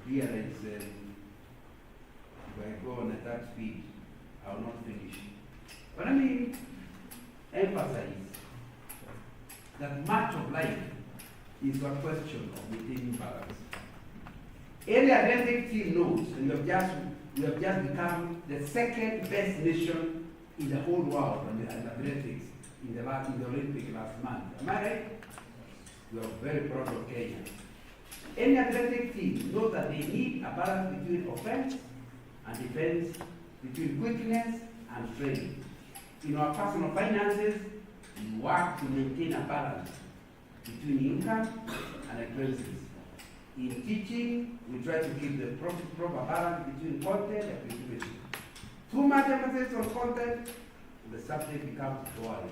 realize if I go on at that speed, I will not finish. But let me emphasize that much of life is a question of maintaining balance. Any athletic team knows, and you have just become the second best nation in the whole world in athletics in the Olympic last month. Am I right? We are very proud of Kenya. Any athletic team knows that they need a balance between offense and defense, between quickness and training. In our personal finances, we work to maintain a balance between income and expenses. In teaching, we try to keep the proper balance between content and creativity. Too much emphasis on content, the subject becomes boring.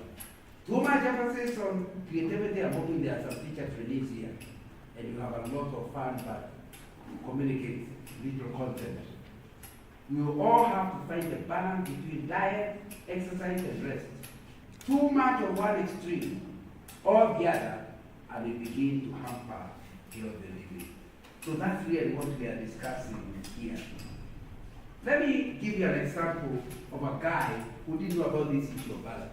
Too much emphasis on creativity, I'm hoping there are some teacher trainees here, and you have a lot of fun, but you communicate little content. We will all have to find a balance between diet, exercise, and rest. Too much of one extreme or the other, and we begin to hamper your delivery. So that's really what we are discussing here. Let me give you an example of a guy who didn't know about this issue of balance.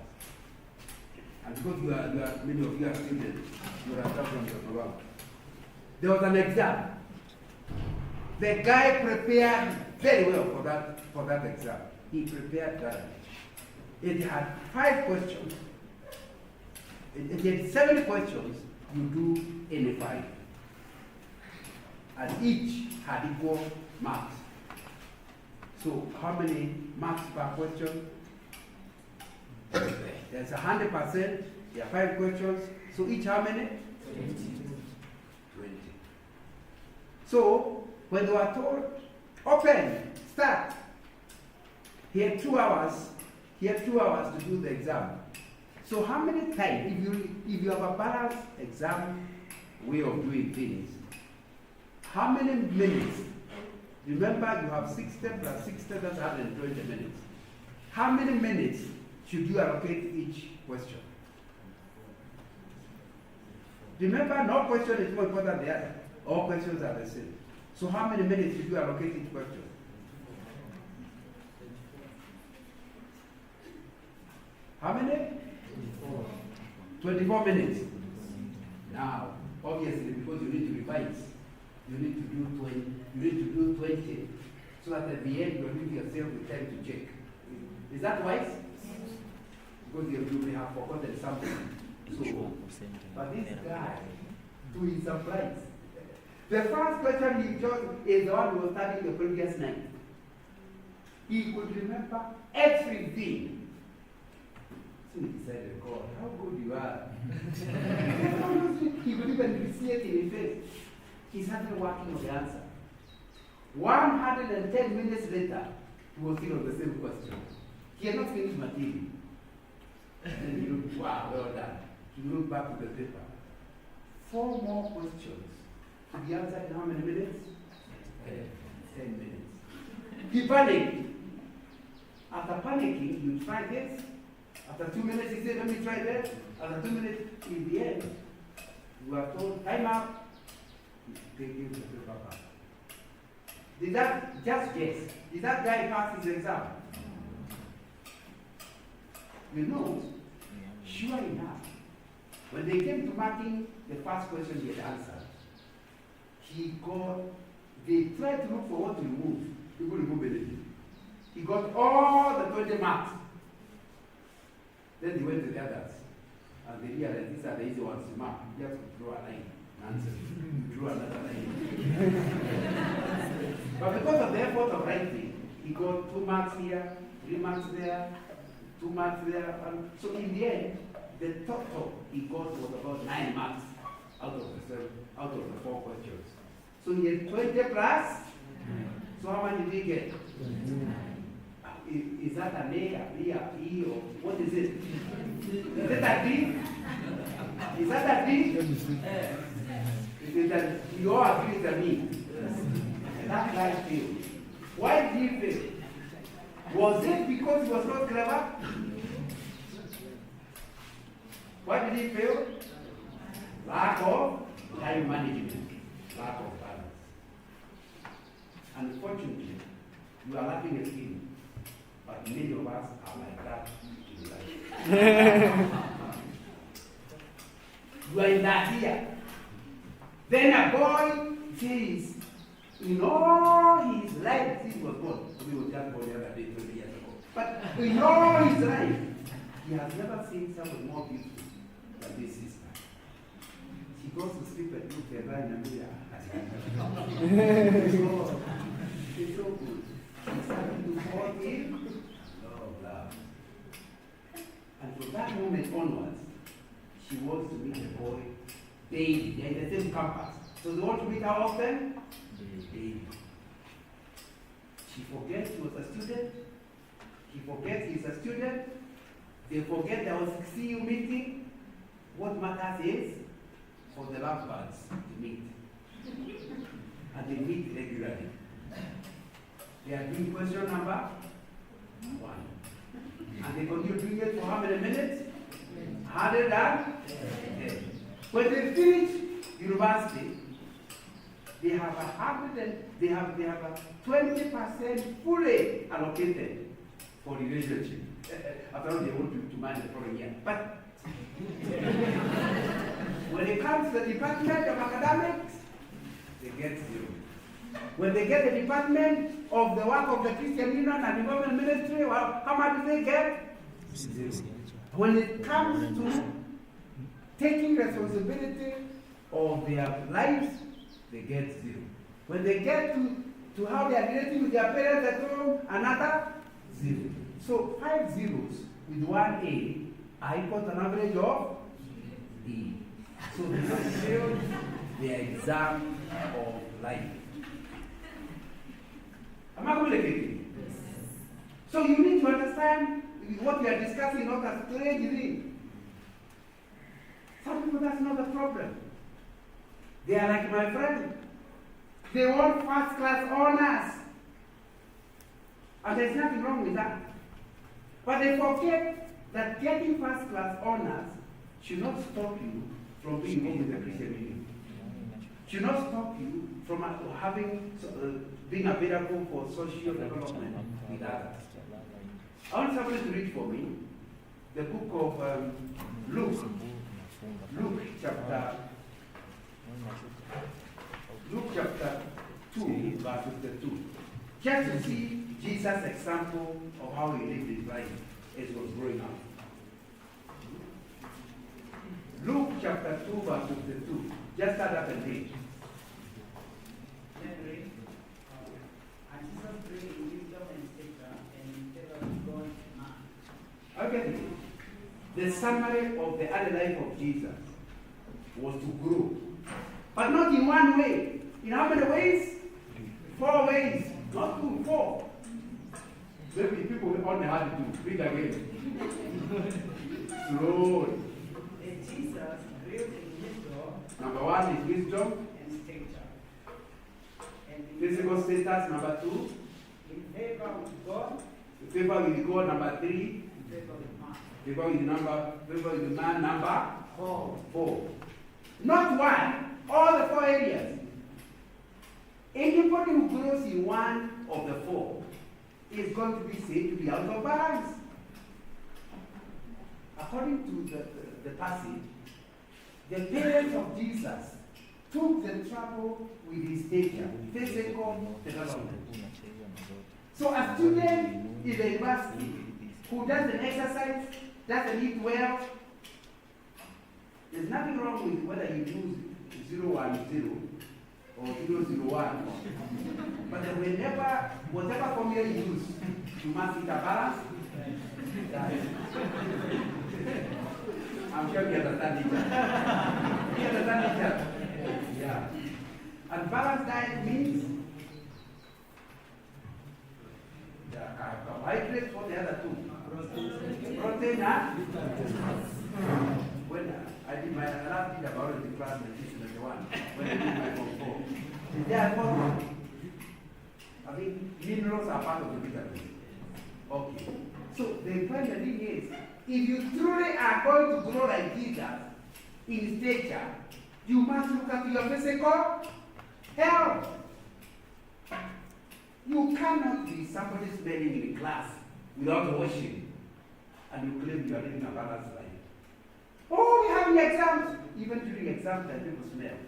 And because many of you are students, you are from the program. There was an exam. The guy prepared very well for that exam. He prepared that. It had 5 questions. It had 7 questions. You do any 5. And each had equal marks. So how many marks per question? There's 100%. There are 5 questions. So each how many? 20. So when they were told, open, start, he had 2 hours. He had 2 hours to do the exam. So how many times, if you have a balanced exam way of doing things, how many minutes? Remember, you have 60 plus 60, that's 120 minutes. How many minutes should you allocate each question? Remember, no question is more important than the other. All questions are the same. So how many minutes should you allocate each question? How many? 24 minutes. Now, obviously, because you need to revise, you need to do 20, so that at the end you will give yourself the time to check. Is that wise? Because you may have forgotten something. So, but this guy, to his surprise, the first question he chose is the one who was studying the previous night. He could remember everything. So he decided, God, how good you are. He could even see it in his face. He started working on the answer. 110 minutes later, he was still on the same question. He had not finished material. And he looked, wow, well done. He looked back to the paper. 4 more questions to be answered in how many minutes? 10 minutes. He panicked. After panicking, you try this. After 2 minutes, he said, let me try that. After 2 minutes, in the end, you are told, time out. They give the paper back. Did that, just guess, did that guy pass his exam? You know, sure enough, when they came to marking the first question he had answered, they tried to look for what to remove. He couldn't remove anything. He got all the 20 marks. Then he went to the others, and they realized these are the easy ones to mark. You just draw a line, answer. You draw another line. But because of the effort of writing, he got 2 marks here, 3 marks there, 2 marks there. And so in the end, the total he got was about 9 marks out of the 4 questions. So he had 20 plus. So how much did he get? Is that an A, a B, a E, or what is it? Is it a D? Is that a D? It is that you all agree with me. That guy failed. Why did he fail? Was it because he was not clever? Why did he fail? Lack of time management. Lack of balance. unfortunately, you are lacking a skill. But many of us are like that in life. You are in that year. Then a boy says, in all his life, he was born. We were just born the other day, 20 years ago. But in all his life, he has never seen someone more beautiful than this sister. She goes to sleep at 2 in the mirror. It's so good. She's starting to fall in love. And from that moment onwards, she wants to meet the boy daily. They're in the same campus. So they want to meet how often? Daily. She forgets she was a student. He forgets he's a student. They forget there was a CU meeting. What matters is for the lovebirds to meet. And they meet regularly. They are doing question number 1. And they continue doing it for how many minutes? 110. When they finish university, they have they have a 20% fully allocated for relationship. After all, they want to manage the following year. But when it comes to the Department of Academics, they get 0. When they get the Department of the Work of the Christian Union and Development Ministry, well, how much do they get? 0. When it comes to taking responsibility of their lives, they get 0. When they get to how they are relating with their parents at home, another 0. So 5 zeros with 1 A are equal to an average of E. So they have failed their exam of life. Am I communicating? Yes. So you need to understand what we are discussing, not a strange thing. Some people, that's not the problem. They are like my friend. They want first-class honors. And there's nothing wrong with that. But they forget that getting first-class honors should not stop you from being involved in the Christian Union. Should not stop you from being available for social development with others. I want somebody to read for me the book of Luke. Luke chapter 2, verse 52. Just to see Jesus' example of how he lived his life as he was growing up. Luke chapter 2, verse 52. Just start up and read. And Jesus grew in wisdom and stature and in favor with God and man. Okay. The summary of the early life of Jesus was to grow. But not in one way. In how many ways? 4 ways. Not 2, 4. Maybe people will only have to do. Read again. Slowly. And Jesus grew in wisdom. Number 1 is wisdom. And stature. And in Physical status. Number 2. In favor with God. Favor with God. Number 3. In favor with man. Favor with man. Number 4. 4. Not 1. All the 4 areas. Anybody who grows in one of the 4 is going to be said to be out of balance. According to the passage, the parents of Jesus took the trouble with his stature, physical development. So a student in the university who doesn't exercise, doesn't eat well, there's nothing wrong with whether you use 010 or 001. But whatever formula you use, you must hit a balance. I'm sure you understand it. You understand it? Yeah. And balanced diet means carbohydrates for the other 2. Protein and when I did my last year biology class in 1991, when I did my Form 4, therefore, I think minerals are part of the vitamins. Okay. So the point the thing is, if you truly are going to grow like Jesus in stature, you must look at your physical health. cannot be somebody smelling in class without washing, and you claim you are living a balanced life. Oh, we have exams. Even during exam time, people smell.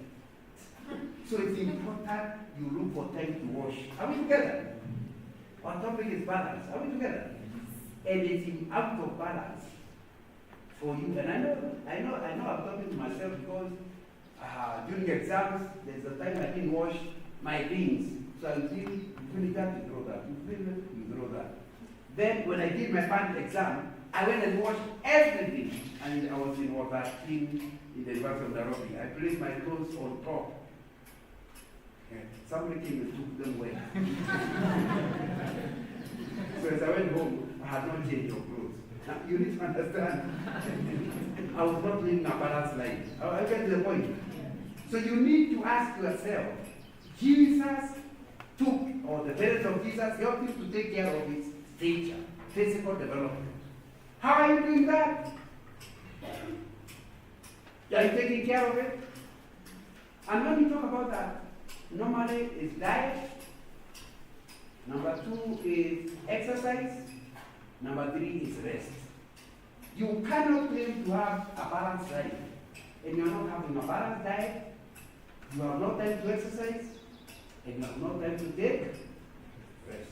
So it's important you look for time to wash. Are we together? Our topic is balance. Are we together? And it's out of balance for you. And I know I'm talking to myself because during exams, there's a time I didn't wash my beans. So I did, you have to throw that. You throw that. Then when I did my final exam, I went and washed everything. And I was in water in the University of Nairobi. I placed my clothes on top. Somebody came and took them away. So as I went home, I had not changed your clothes. Now, you need to understand. I was not living a balanced life. I get to the point. So you need to ask yourself, Jesus took, or the parents of Jesus helped him to take care of his stature, physical development. How are you doing that? Are you taking care of it? And when we talk about that, normally it's diet. Number 2 is exercise. Number 3 is rest. You cannot claim to have a balanced life and you're not having a balanced diet. You have no time to exercise and you have no time to take rest.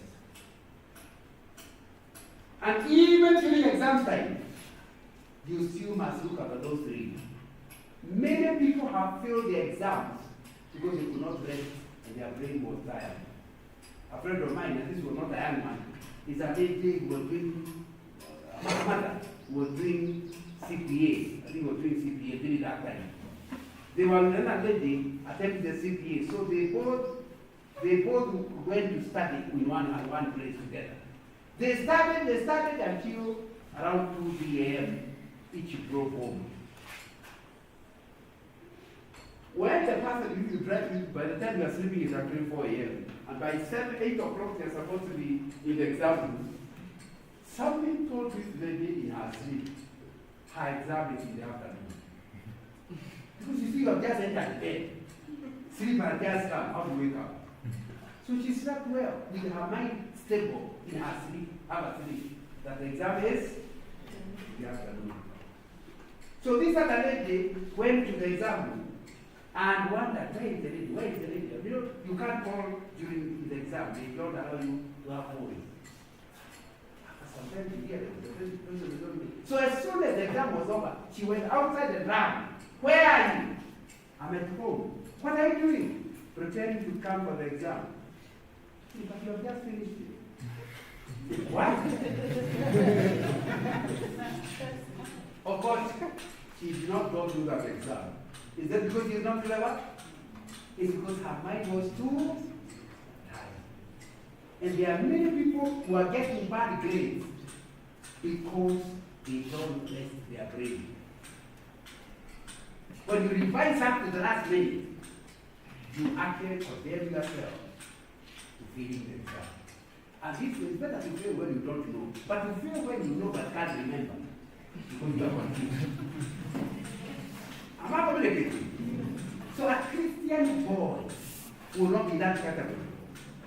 And even during exam time, you still must look at those 3. Many people have failed the exams because they could not rest and their brain was tired. A friend of mine, and this was not a young man, is a lady who was doing, my mother was doing CPA. I think was doing CPA during that time. They were with another lady attempting the CPA, so they both went to study in one place together. They started until around 2 p.m. Each drove home. When the person used to drive you, by the time you are sleeping, it's actually 4 a.m. And by 7, 8 o'clock, they're supposed to be in the exam room. Somebody told this lady in her sleep, her exam is in the afternoon. Because you see, you have just entered bed. Sleep and just come, how to wake up. So she slept well, with her mind stable in her sleep, that the exam is in the afternoon. So this other lady went to the exam room and wondered, where is the lady? Where is the lady? You know, you can't call during the exam. They don't allow you to have phones. Sometimes you hear them. So as soon as the exam was over, she went outside the room. Where are you? I'm at home. What are you doing? Preparing to come for the exam. But you have just finished it. What? Of course, she did not go through that exam. Is that because she's not clever? It's because her mind was too tired. And there are many people who are getting bad grades because they don't rest their brain. When you revise up to the last minute, you actually condemn yourself to failing the exam. And this is better to fail when you don't know, but to fail when you know but can't remember because you are confused. Am I communicating? So a Christian boy will not be that category.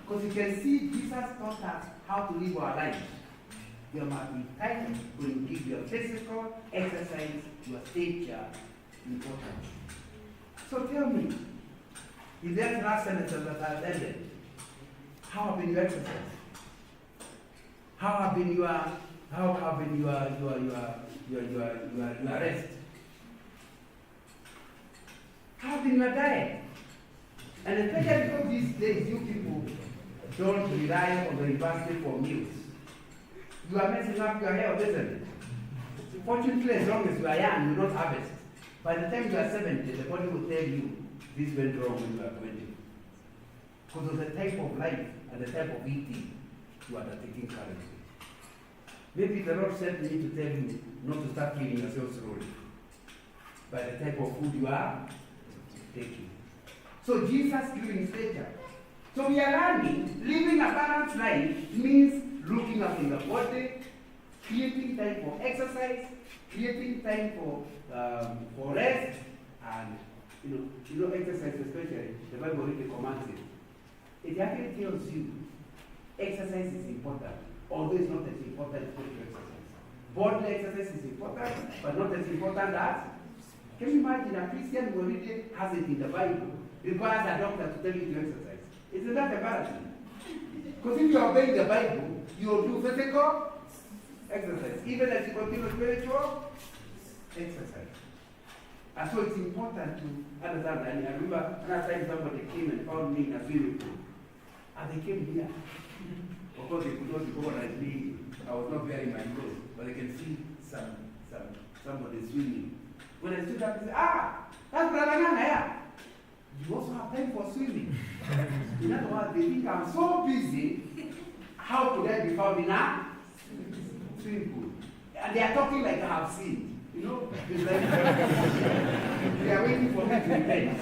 Because you can see Jesus taught us how to live our lives. There must be time when you give your physical exercise, your stature, importance. So tell me, in that last sentence that I've ended, how have been your exercise? How have been your rest? How have been your diet? And especially because these days you people don't rely on the university for meals. You are messing up your health, isn't it? Fortunately, as long as you are young, you don't harvest. By the time you are 70, the body will tell you this went wrong when you are 20. Because of the type of life and the type of eating you are taking currently. Maybe the Lord sent me to tell you not to start killing yourself slowly by the type of food you are taking. So Jesus giving stature. So we are learning living a balanced life means looking after your body, creating time for exercise, creating time for rest, and you know exercise especially. The Bible really commands it. It actually tells you exercise is important, although it's not as important as spiritual exercise. Bodily exercise is important, but not as important as. Can you imagine a Christian who already has it in the Bible, requires a doctor to tell you to exercise? Isn't that embarrassing? Because if you are obeying the Bible, you will do physical exercise, even as you continue spiritual exercise. And so it's important to understand. And I remember another time somebody came and found me in a swimming pool. And they came here. Of course, they could not go like me. I was not wearing my clothes, but they can see somebody swimming. When I stood up, they said, that's Brother Nana, yeah. You also have time for swimming. In other words, they think I'm so busy. How could I be found in a swimming pool? And they are talking like I have seen. You know, it's like they are waiting for me to repent.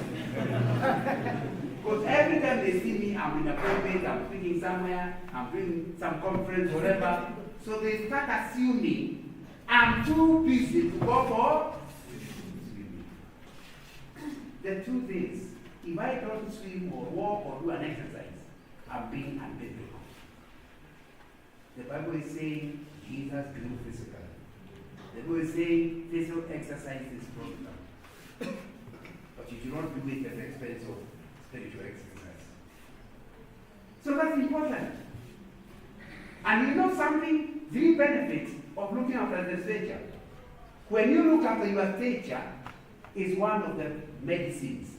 Because every time they see me, I'm in a private, I'm speaking somewhere, I'm doing some conference, whatever. So they start assuming I'm too busy to go for swimming. The truth is, if I don't swim or walk or do an exercise, I'm being unbiblical. The Bible is saying Jesus grew physically. The Bible is saying physical exercise is profitable. But you do not do it at the expense of spiritual exercise. So that's important. And you know something? The benefits of looking after the stature. When you look after your stature, is one of the medicines.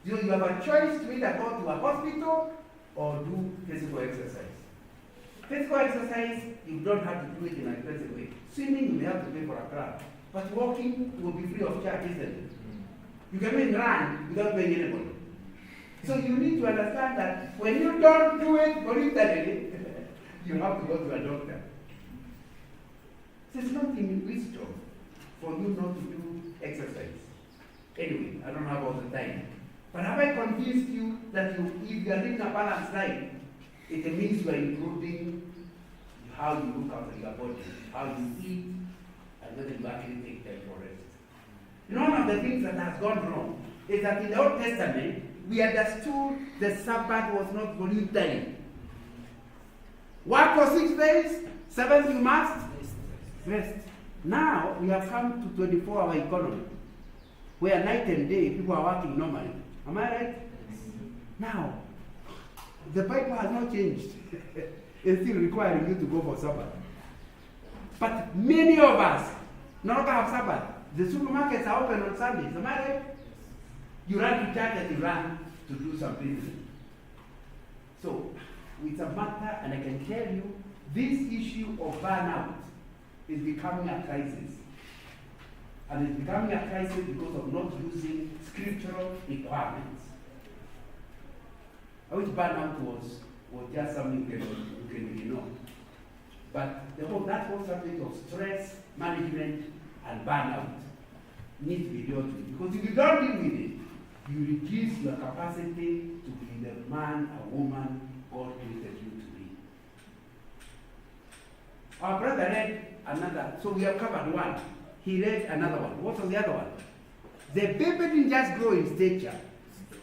You have a choice to either go to a hospital or do physical exercise. Physical exercise, you don't have to do it in an expensive way. Swimming, you may have to pay for a club. But walking will be free of charge, isn't it? You can even run without paying anybody. So you need to understand that when you don't do it voluntarily, you have to go to a doctor. So it's not in wisdom for you not to do exercise. Anyway, I don't have all the time. But have I convinced you that if you are living a balanced life, it means you are improving how you look after your body, how you eat, and whether you actually take time for rest. You know, one of the things that has gone wrong is that in the Old Testament, we understood the Sabbath was not voluntary. Work for 6 days, 7th you must rest. Now, we have come to 24-hour economy, where night and day people are working normally. Am I right? Now, the Bible has not changed. It's still requiring you to go for Sabbath. But many of us not have Sabbath. The supermarkets are open on Sundays. Am I right? You run to church and you run to do some business. So, it's a matter, and I can tell you, this issue of burnout is becoming a crisis. And it's becoming a crisis because of not using scriptural requirements. I wish burnout was just something you can ignore. But that whole subject of stress management and burnout needs to be dealt with. Because if you don't deal with it, you reduce your capacity to be the man or woman God created you to be. Our brother read another, so we have covered one. He read another one. What was the other one? The baby didn't just grow in stature,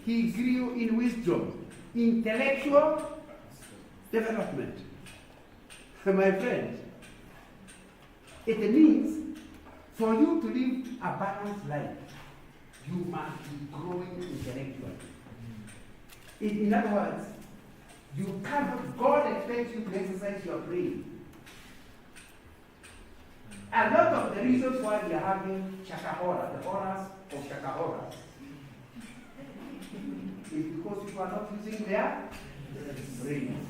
he grew in wisdom, intellectual development. My friend, it means for you to live a balanced life, you must be growing intellectually. In other words, you cannot, God expects you to exercise your brain. A lot of the reasons why we are having Shakahora, the horrors of Shakahora, is because people are not using their brains.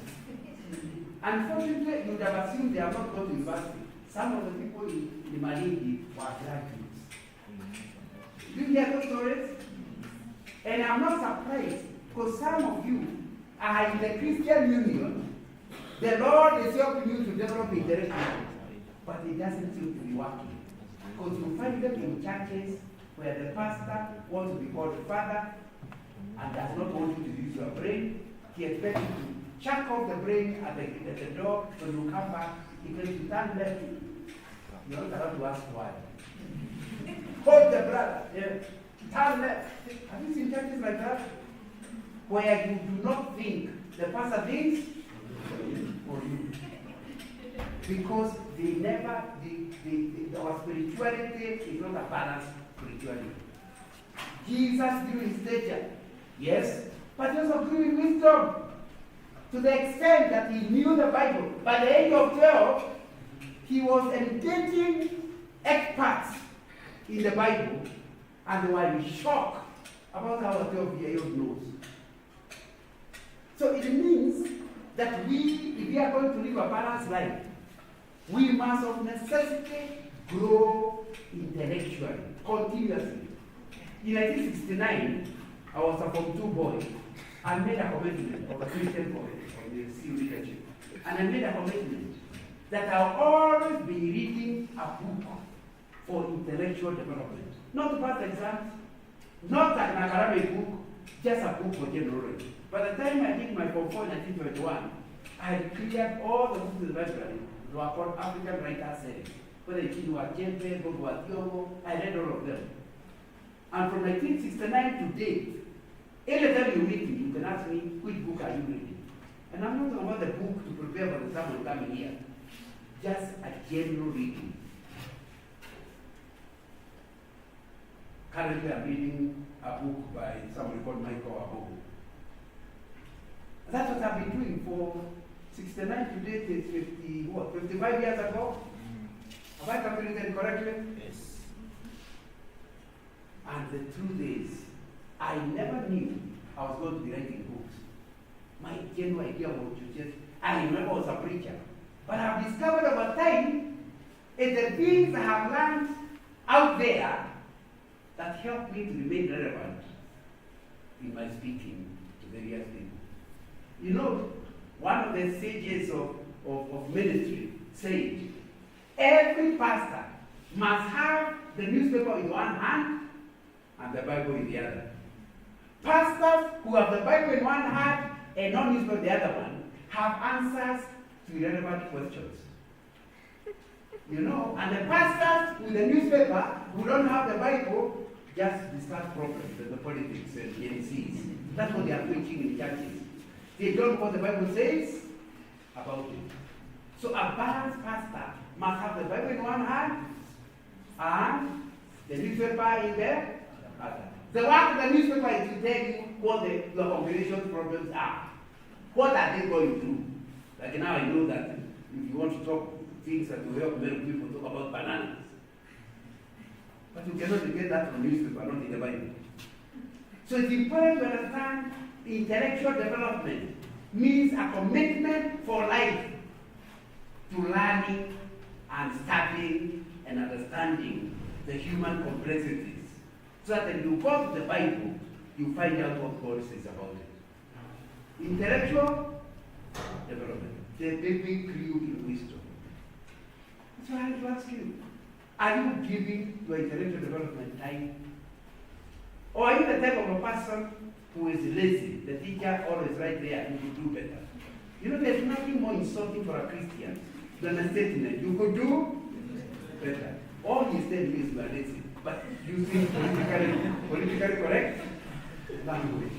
Unfortunately, you would have assumed they have not gone to university. Some of the people in Malindi were graduates. Do you hear those stories? And I'm not surprised, because some of you are in the Christian Union. The Lord is helping you to develop intellectually, but it doesn't seem to be working. Because you find them in churches where the pastor wants to be called the father and does not want you to use your brain. He expects you to chuck off the brain at the door. When you come back, he says you turn left. You're not allowed to ask why. Hold the brother. Yeah. Turn left. Have you seen churches like that? Where you do not think the pastor thinks? for you. Because they never, our spirituality is not a balanced spirituality. Jesus grew in stature, yes, but he also grew in wisdom to the extent that he knew the Bible. By the age of 12, he was engaging experts in the Bible, and they were in shock about how a 12-year-old knows. So it means that if we are going to live a balanced life, we must of necessity grow intellectually, continuously. In 1969, I was a Form 2 boy. I made a commitment of a Christian boy from the CU leadership. And I made a commitment that I'll always be reading a book for intellectual development. Not to pass exams, not an academic book, just a book for general knowledge. By the time I did my Form 4 in 1921, I had cleared all the books in the library that were called African Writers Series. Whether it's Jembe, Bobo, I read all of them. And from 1969 to date, anytime you meet me, you can ask me, which book are you reading? And I'm not talking about the book to prepare for the sermon coming here. Just a general reading. Currently, I'm reading a book by somebody called Michael Abogo. That's what I've been doing for 69 to date is 55 years ago? Have I calculated correctly? Yes. And the truth is, I never knew I was going to be writing books. My general idea was to just, I remember I was a preacher. But I've discovered over time, it's the things I have learned out there that help me to remain relevant in my speaking to various people. You know, one of the sages of ministry said, every pastor must have the newspaper in one hand and the Bible in the other. Pastors who have the Bible in one hand and no newspaper in the other one have answers to relevant questions. You know, and the pastors with the newspaper who don't have the Bible just discuss problems and the politics and NCs. That's what they are preaching in churches. They don't know what the Bible says about it. So a balanced pastor must have the Bible in one hand and the newspaper in the other. The work of the newspaper is to tell you what your congregation's problems are. What are they going through? Like now I know that if you want to talk things that will help many people talk about bananas. But you cannot get that from the newspaper, not in the Bible. So it's important to understand intellectual development means a commitment for life to learning and studying and understanding the human complexities. So that when you go to the Bible, you find out what God says about it. Intellectual development, the baby grew in wisdom. So I have to ask you, are you giving your intellectual development time? Or are you the type of a person who is lazy? The teacher always right there and you could do better. You know, there's nothing more insulting for a Christian than a statement. You could do better. All he's telling you is you are lazy. But using politically correct language.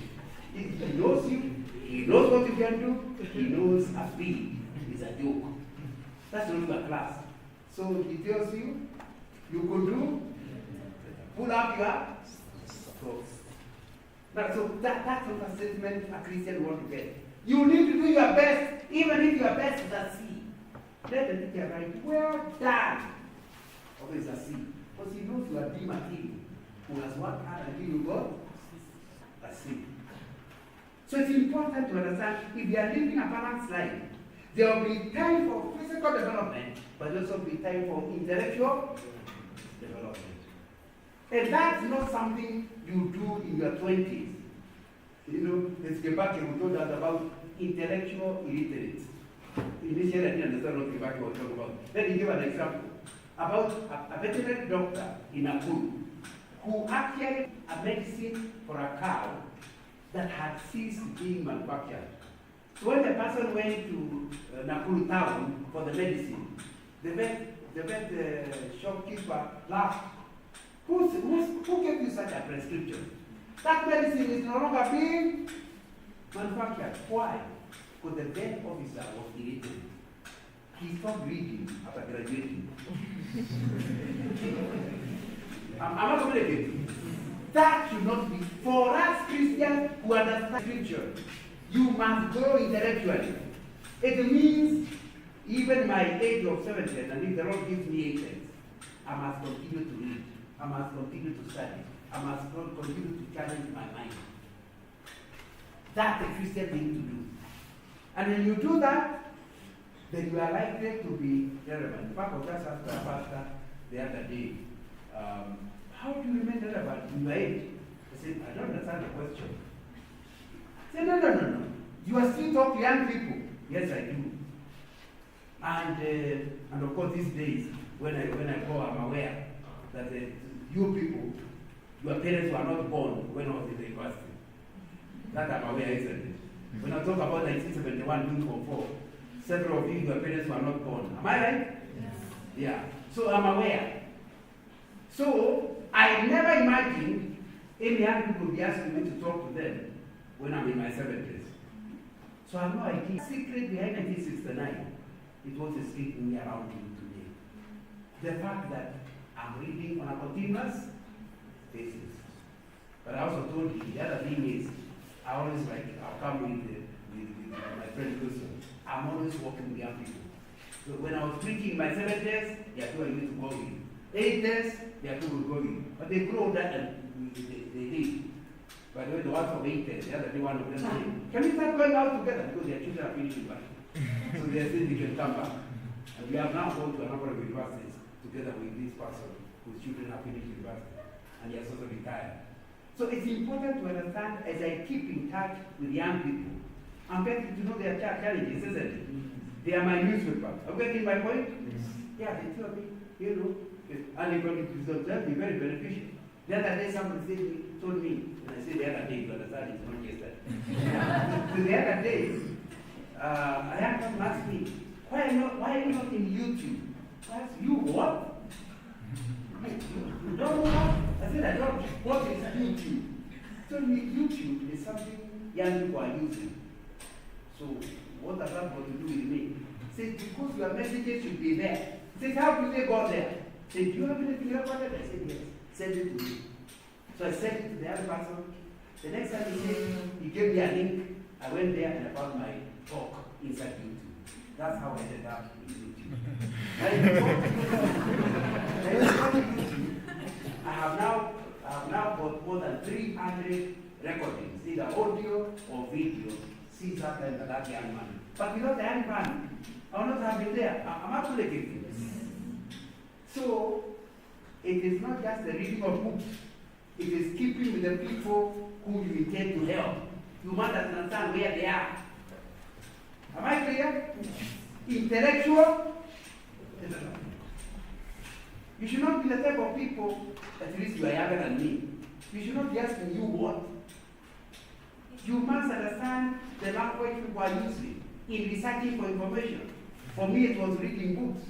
He knows you, he knows what you can do, he knows a fee is a joke. That's not your class. So he tells you, you could do, pull up your socks. Now, so that's not a statement a Christian wants to get. You need to do your best, even if your best is a C. Let the teacher write, well done. Always a C. Because he knows you are D material, who has worked hard until you got a C. So it's important to understand if you are living a balanced life, there will be time for physical development, but also be time for intellectual development. And that's not something you do in your 20s. You know, there's Kebake who told us about intellectual illiterates. Initially, I didn't understand what Kebake was talking about. Let me give an example about a veterinary doctor in Nakuru who actually a medicine for a cow that had ceased being manufactured. So when the person went to Nakuru town for the medicine, the vet shopkeeper laughed. Who gave you such a prescription? That medicine is no longer being manufactured. Why? Because the then officer was irritated. He stopped reading after graduating. Am I communicating? That should not be. For us Christians who understand Scripture, you must grow intellectually. It means even my age of 70, and if the Lord gives me 8 years, I must continue to read. I must continue to study. I must continue to challenge my mind. That's a Christian thing to do. And when you do that, then you are likely to be relevant. In fact, I was just asked a pastor the other day, how do you remain relevant in your age? I said, I don't understand the question. I said, no. You are still talking to young people. Yes, I do. And of course, these days, when I go, I'm aware that you people, your parents were not born when I was in the university. That I'm aware, isn't it? When I talk about 1971, June 4, several of you, your parents were not born. Am I right? Yes. Yeah. So I'm aware. So I never imagined any young people would be asking me to talk to them when I'm in my 70s. So I have no idea. The secret behind 1969, it was escaping me around you today. The fact that I'm reading on a continuous basis. But I also told you, the other thing is, I always I'll come with my friend Wilson. I'm always working with young people. So when I was preaching in my 70s, they are going to go in. 80s, they are going to go in. But they grow older and they did. By the way, the ones from 80s, the other day one of them said, can we start going out together? Because their children are finishing back. So they said we can come back. And we have now gone to a number of universities together with this person whose children are finished university. And he has also retired. So it's important to understand as I keep in touch with young people, I'm getting to know their challenges, isn't it? They are my newspaper. Are you getting my point? Yes. Yeah, they tell me, you know, and it will be very beneficial. The other day somebody told me, and I said the other day, you understand, it's not yesterday. So the other day, a young person asked me, why are you not in YouTube? I asked, you what? You don't know what? I said, I don't. What is YouTube? He told me YouTube is something young people are using. So what does that got to do with me? He said, because your messages should be there. He said, how do they go there? He said, do you have anything recorded? I said, yes. Send it to me. So I sent it to the other person. The next time he said, he gave me a link. I went there and I found my talk inside YouTube. That's how I ended up in YouTube. I have now got more than 300 recordings, either audio or video, since that time that young man. But without the young man, I would not have been there. I'm actually giving this. So, it is not just the reading of books. It is keeping with the people who you intend to help. You must understand where they are. Am I clear? Intellectual. You should not be the type of people, at least you are younger than me. You should not be asking you what. You must understand the language people are using in researching for information. For me, it was reading books.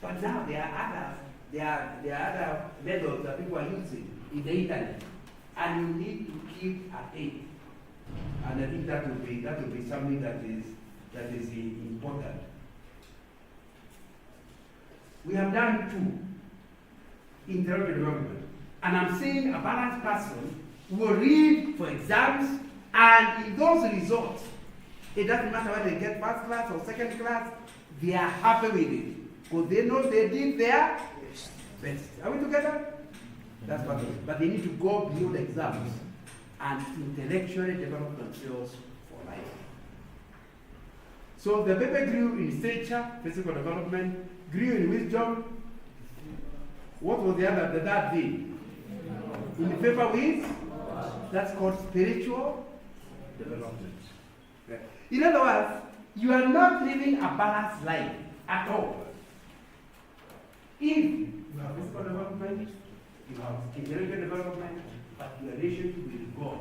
But now there are others. There are other methods that people are using in the internet. And you need to keep at it. And I think that will be something that is important. We have done 2 intellectual development. And I'm saying a balanced person will read for exams, and in those results, it doesn't matter whether they get first class or second class, they are happy with it. Because they know they did their best. Are we together? That's part of it. But they need to go beyond exams and intellectually develop themselves for life. So the paper grew in stature, physical development, grew in wisdom. What was the third thing? In the paper with? That's called spiritual development. Okay. In other words, you are not living a balanced life at all. If you have physical development, you have intellectual development, but your relationship with God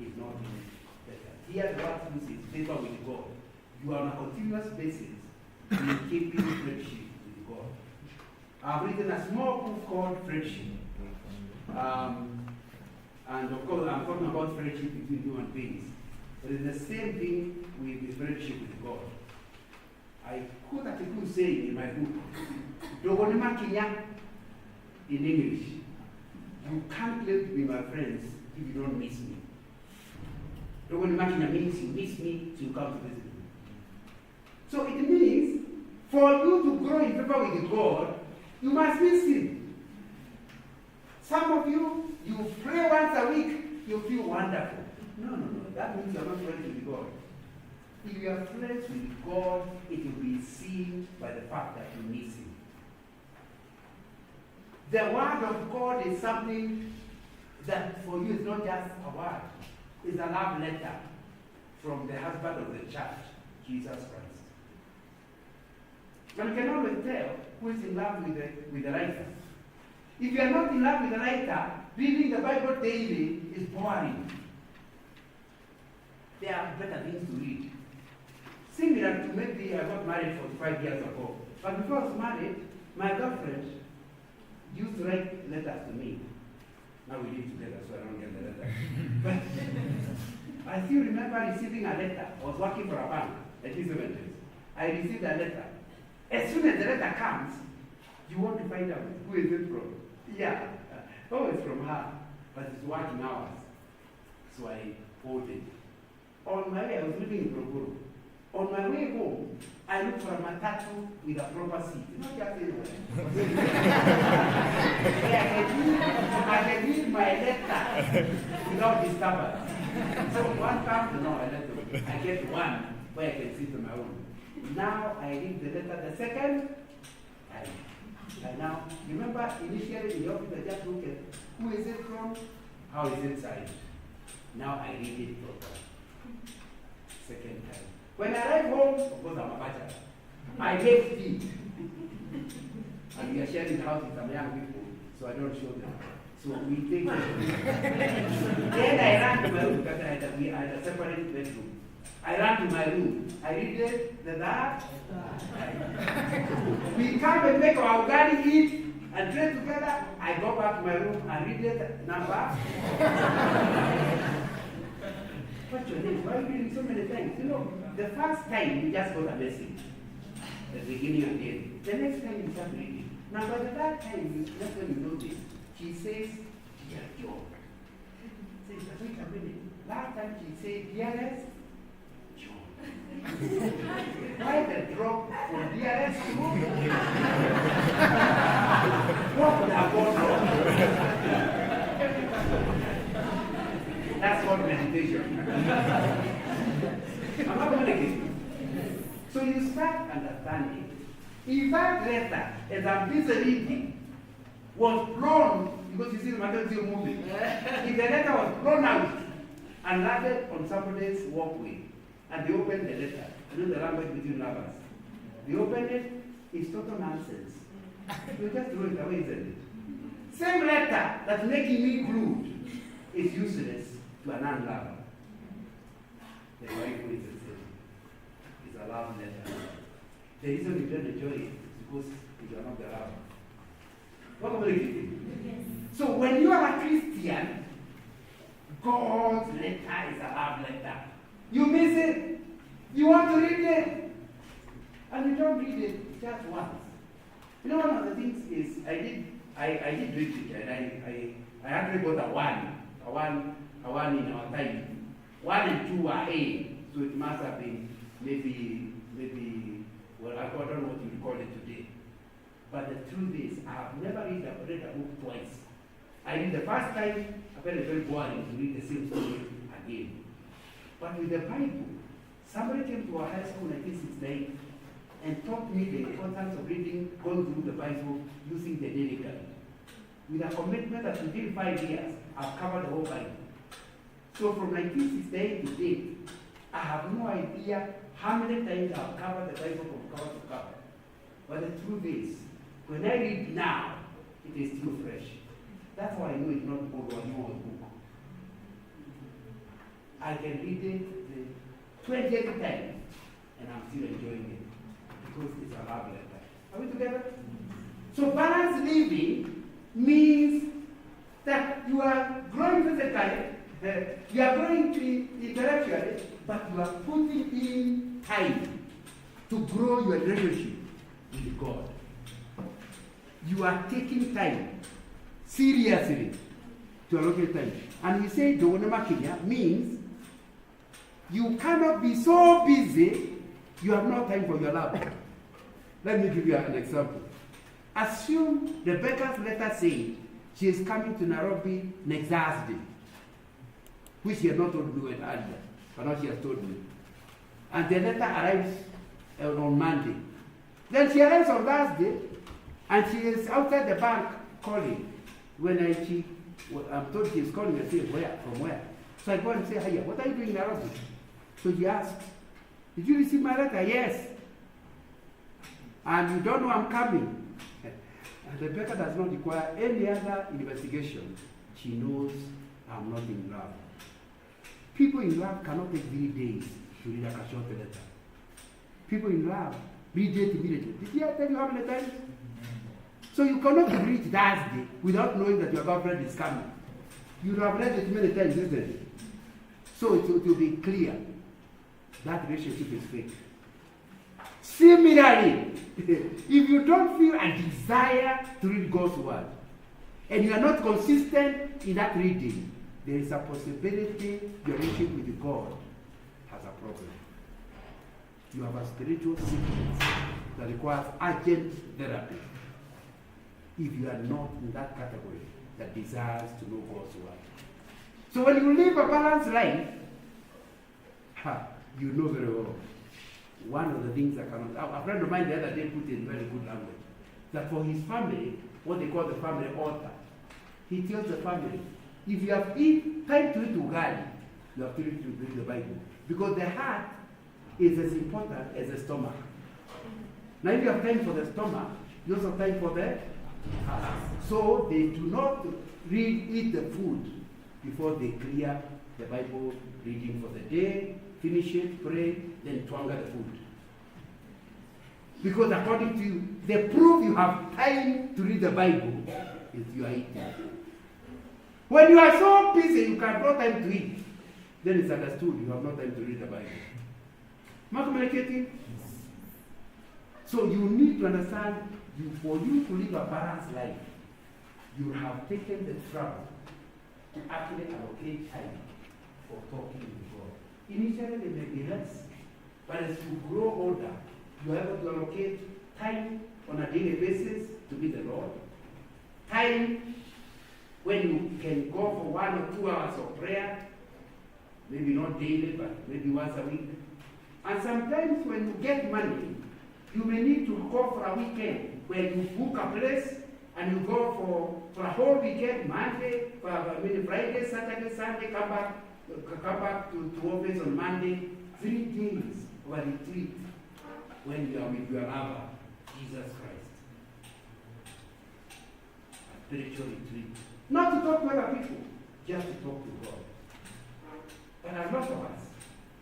is not better. Here the word uses is favor with God. You are on a continuous basis in keeping friendship with God. I've written a small book called Friendship. And of course, I'm talking about friendship between human beings. It is the same thing with the friendship with God. I quote a good saying in my book, Dogonima Kenya in English. You can't claim to be my friends if you don't miss me. Dogonima Kenya means you miss me, so you come to visit me. So it means for you to grow in favor with God, you must miss Him. Some of you, you pray once a week, you feel wonderful. No. That means you are not friends with God. If you are friends with God, it will be seen by the fact that you miss Him. The word of God is something that for you is not just a word. It's a love letter from the husband of the church, Jesus Christ. And you can always tell who is in love with the writer. If you are not in love with the writer, reading the Bible daily is boring. There are better things to read. Similar to maybe I got married 45 years ago. But before I was married, my girlfriend used to write letters to me. Now we live together, so I don't get the letter. But I still remember receiving a letter. I was working for a bank at these 70s. I received a letter. As soon as the letter comes, you want to find out who is it from. Yeah. Oh, it's from her. But it's working hours. So I hold it. On my way, I was living in Prokoro. On my way home, I looked for a matatu with a proper seat. Not just anywhere. I can read my letter without disturbance. So one comes, no, I get one where I can sit on my own. Now I read the letter. The second, I now, remember initially in the office I just look at who is it from, how is it signed. Now I read it properly. Second time. When I arrive home, of course I'm a bachelor. I gave tea. And we are sharing the house with some young people, so I don't show them. So we take it. Then I ran to my room because we had a separate bedroom. I ran to my room. I read it, that. We come and make our organic eat and drink together. I go back to my room and read it, number. What's your name? Why are you reading so many things? You know, the first time you just got a message at the beginning and the end. The next time you start reading. Now, by the third time, that's when you notice. She says, dear John. Says, wait a minute. Last time she said, dearest John. Why the drop from dearest to what would have gone wrong? That's called meditation. I'm not going to get it. So you start understanding. If that letter, as I'm busy reading, was blown, because you see the material moving, if the letter was blown out and landed on somebody's walkway, and they opened the letter, you know the language between lovers, they opened it, it's total nonsense. You just throw it away, isn't it? Same letter that's making me glued is useless to a non-lover. The wife is the same. It's a love letter. The reason you don't enjoy it is because you are not the lover. What am I thinking? Yes. So when you are a Christian, God's letter is a love letter. You miss it. You want to read it. And you don't read it just once. You know, one of the things is I did read it, and I actually got a one in our time. 1 and 2 are A, so it must have been maybe, well, I don't know what you call it today. But the truth is, I have never read a book twice. I read the first time, I felt very boring to read the same story again. But with the Bible, somebody came to our high school in 1968 and taught me the importance of reading, going through the Bible using the daily calendar. With a commitment that within 5 years, I've covered the whole Bible. So from 1968 to date, I have no idea how many times I've covered the Bible from cover to cover. But the truth is, when I read now, it is still fresh. That's why I know it's not old or new old book. I can read it the 20th time, and I'm still enjoying it because it's a love letter. Are we together? So balanced living means that you are growing physically, You are growing intellectually, but you are putting in time to grow your relationship with God. You are taking time seriously to allocate time. And we say Dogonema Kenya means you cannot be so busy you have no time for your love. Let me give you an example. Assume the baker's letter saying she is coming to Nairobi next Thursday, which she had not told me earlier, but now she has told me. And the letter arrives on Monday. Then she arrives on Thursday, and she is outside the bank calling. When I'm told she is calling, I say, where? From where? So I go and say, hiya, what are you doing in Nairobi? So she asks, did you receive my letter? Yes. And you don't know I'm coming. And the baker does not require any other investigation. She knows I'm not in love. People in love cannot take 3 days to read a short letter. People in love read it immediately. Did I tell you how many times? So you cannot read Thursday without knowing that your girlfriend is coming. You have read it many times, isn't it? So it will be clear that relationship is fake. Similarly, if you don't feel a desire to read God's word, and you are not consistent in that reading, there is a possibility your relationship with God has a problem. You have a spiritual sickness that requires urgent therapy. If you are not in that category that desires to know God's word. So when you live a balanced life, you know very well. One of the things I cannot, a friend of mine the other day put in very good language, that for his family, what they call the family altar, he tells the family, if you have time to eat ugali, you have to read the Bible. Because the heart is as important as the stomach. Now if you have time for the stomach, you also have time for the heart. So they do not eat the food before they clear the Bible reading for the day, finish it, pray, then twanga the food. Because according to you, the proof you have time to read the Bible is you are eating. When you are so busy, you have no time to eat, then it's understood you have no time to read the Bible. Am I communicating? So you need to understand, for you to live a balanced life, you have taken the trouble to actually allocate time for talking with God. Initially, they may be less, but as you grow older, you are able to allocate time on a daily basis to be the Lord. Time when you can go for 1 or 2 hours of prayer, maybe not daily, but maybe once a week. And sometimes when you get money, you may need to go for a weekend where you book a place and you go for a whole weekend, Monday, Friday, Saturday, Sunday, come back to office on Monday, 3 days of a retreat when you are with your lover, Jesus Christ. A spiritual retreat. Not to talk to other people, just to talk to God. But a lot of us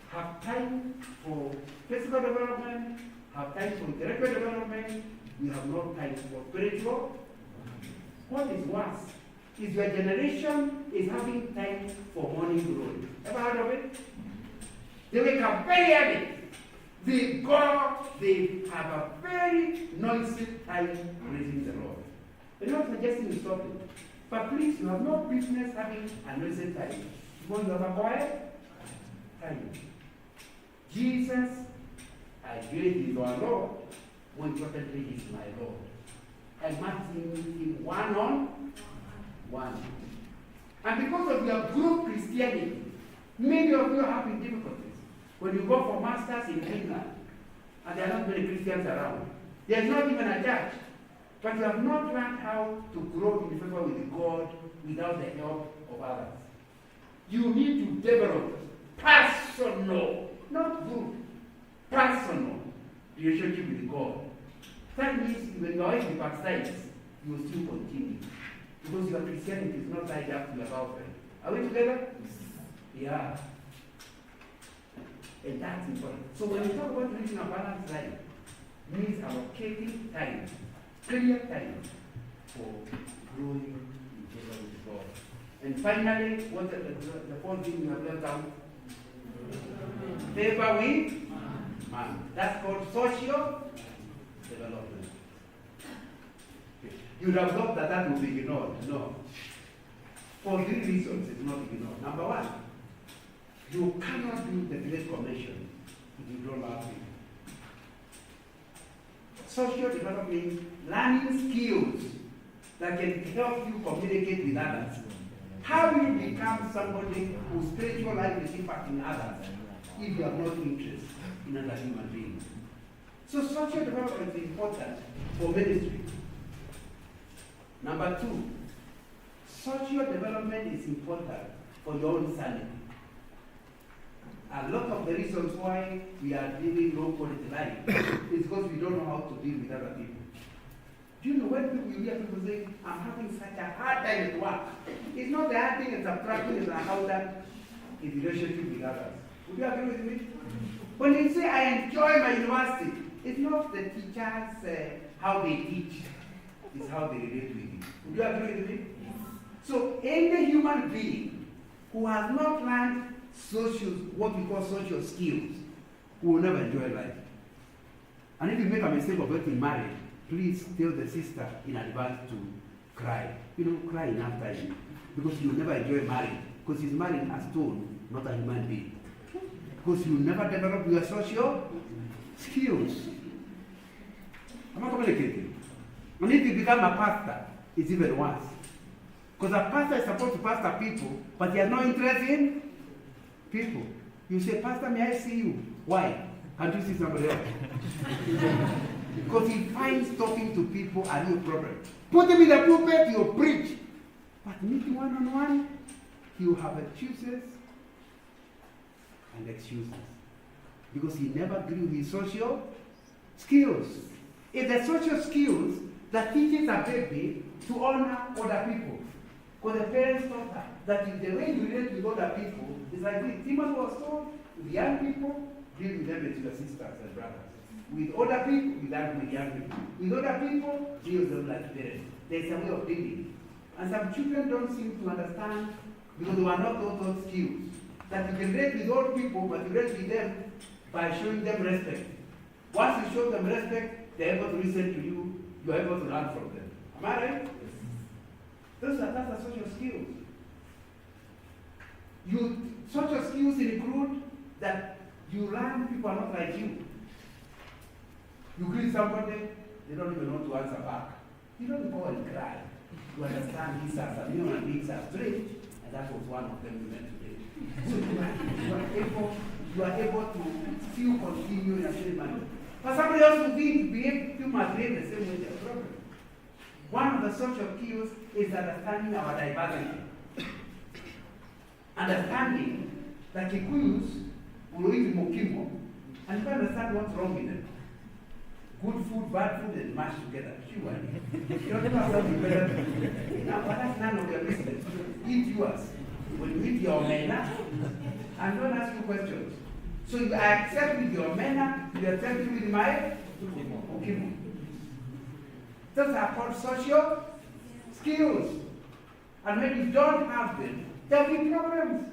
have time for physical development, have time for intellectual development, we have no time for spiritual. What is worse is your generation is having time for morning glory. Ever heard of it? They wake up very early. They have a very noisy time praising the Lord. I'm not suggesting you stop it. But please, you have no business having a noisy time. Because you have a quiet time. Jesus, I believe he is our Lord. More importantly, he is my Lord. I must see him one-on-one. And because of your group Christianity, many of you are having difficulties. When you go for masters in England, and there are not many Christians around, there is not even a church. But you have not learned how to grow in favor with God without the help of others. You need to develop personal, not group, personal relationship with God. That means when your wife backslides, you will still continue. Because your Christianity is not tied up to your girlfriend. Are we together? Yeah. And that's important. So when we talk about living a balanced life, it means allocating time, clear time for growing in favor with God. And finally, what the fourth thing you have left out? Favor with man. That's called social development. You would have thought that that would be ignored. No. For three reasons, it's not ignored. Number one, you cannot do the Great Commission if you don't love people. Social development, learning skills that can help you communicate with others. How will you become somebody whose spiritual life is impacting others if you have no interest in other human beings? So social development is important for ministry. Number two, social development is important for your own sanity. A lot of the reasons why we are living low quality life is because we don't know how to deal with other people. Do you know when you hear people say, I'm having such a hard time at work? It's not the hard thing, it's subtracting, it's how that is relationship with others. Would you agree with me? When you say, I enjoy my university, it's not the teachers, how they teach, it's how they relate with you. Would you agree with me? So any human being who has not learned what we call social skills, will never enjoy life. And if you make a mistake of getting married, please tell the sister in advance to cry. Cry enough time. Because you'll never enjoy marriage. Because he's marrying a stone, not a human being. Because you never develop your social skills. Am I communicating? And if you become a pastor, it's even worse. Because a pastor is supposed to pastor people, but he has no interest in people. You say, Pastor, may I see you? Why? Can't you see somebody else? Because he finds talking to people a real problem. Put him in the pulpit, he'll preach. But meeting one-on-one, he'll have excuses and excuses. Because he never grew his social skills. It's the social skills that teaches a baby to honor other people. Because the parents taught her that if the way you relate with other people is like this. Timothy was told, with young people, deal with them as your sisters and brothers. With other people, with young people. With other people, deal with them like parents. There's a way of dealing. And some children don't seem to understand because they were not taught those skills. That you can relate with old people, but you relate with them by showing them respect. Once you show them respect, they're able to listen to you, you're able to learn from them. Am I right? That's the social skills. Social skills include that you learn people are not like you. You greet somebody, they don't even know to answer back. You don't go and cry. You understand these are some human beings are strange, and that was one of them we met today. So you are able to still continue in a same manner. For somebody else to behave, you must behave the same way they are problem. One of the social skills is understanding our diversity. Understanding that Kikuyus will eat mokimo and you understand what's wrong with them. Good food, bad food, and mashed together. Sure. You don't know something better. Now, but that's none of your business. Eat yours. When you eat your mena, and don't ask you questions. So you accept with your mena, you accept with my mokimo. Those are called social skills. And when you don't have them, there will be problems.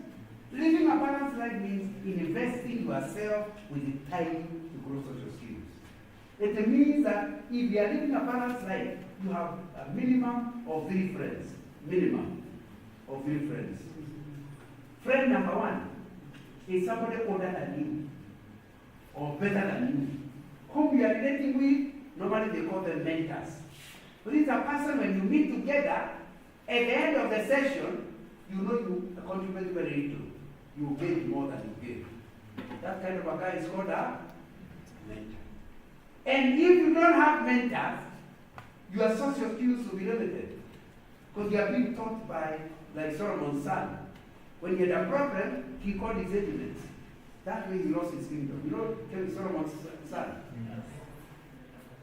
Living a balanced life means investing yourself with the time to grow social skills. It means that if you are living a balanced life, you have a minimum of 3 friends. Minimum of 3 friends. Friend number 1 is somebody older than you or better than you, whom you are relating with. Normally they call them mentors. But it's a person when you meet together, at the end of the session, you know you contribute very little. You give more than you give. That kind of a guy is called a mentor. And if you don't have mentors, your social skills will be limited. Because you are being taught by, like Solomon's son. When he had a problem, he called his enemies. That way he lost his kingdom. You know, Solomon's son. Yes.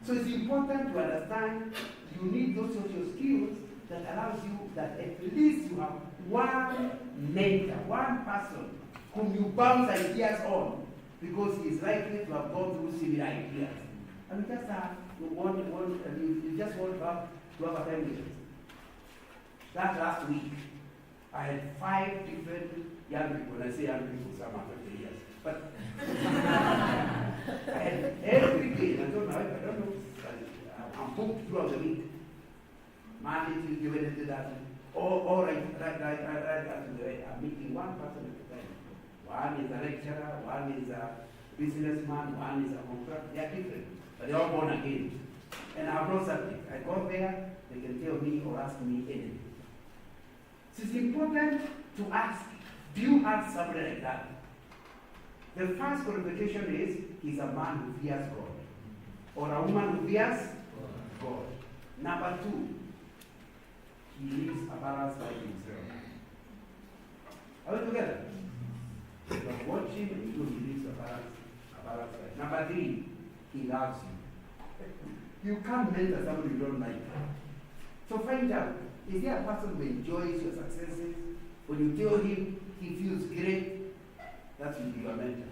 So it's important to understand you need those social skills that allows you that at least you have one mentor, one person whom you bounce ideas on because he is likely to have gone through similar ideas. And you just you just want to have a time with it. That last week, I had 5 different young people. When I say young people, some are 50 years. But I had every day, I don't know, I'm booked throughout the week. Monday, Tuesday, Wednesday, that. Or I'm meeting one person at a time. One is a lecturer, one is a businessman, one is a contractor. They are different, but they're all born again. And I have no subject. I go there, they can tell me or ask me anything. So it's important to ask, do you have somebody like that? The first qualification is, he's a man who fears God. Or a woman who fears God. Number 2, he lives a balanced life himself. Are we together? You can watch him and you know he lives a balanced life. Number 3, he loves you. You can't mentor somebody you don't like. So find out, is there a person who enjoys your successes? When you tell him he feels great, that will be your mentor.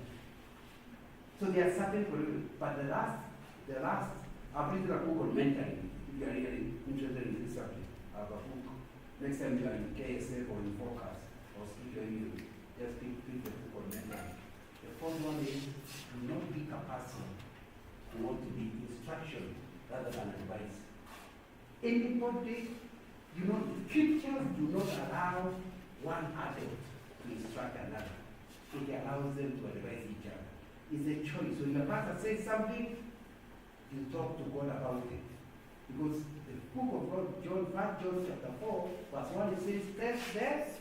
So there are certain qualities, but the last, I've written a book on mentoring. If you are really interested in this subject, I have a book. Next time you are in KSF or in Focus or speaker, you just pick the book on mentoring. The fourth one is, do not be a person who want to be instruction rather than advice. Anybody, scriptures do not allow one adult to instruct another. It allows them to advise each other. It's a choice. When your pastor says something, you talk to God about it. Because the book of God, John chapter 4, verse 1, it says, test.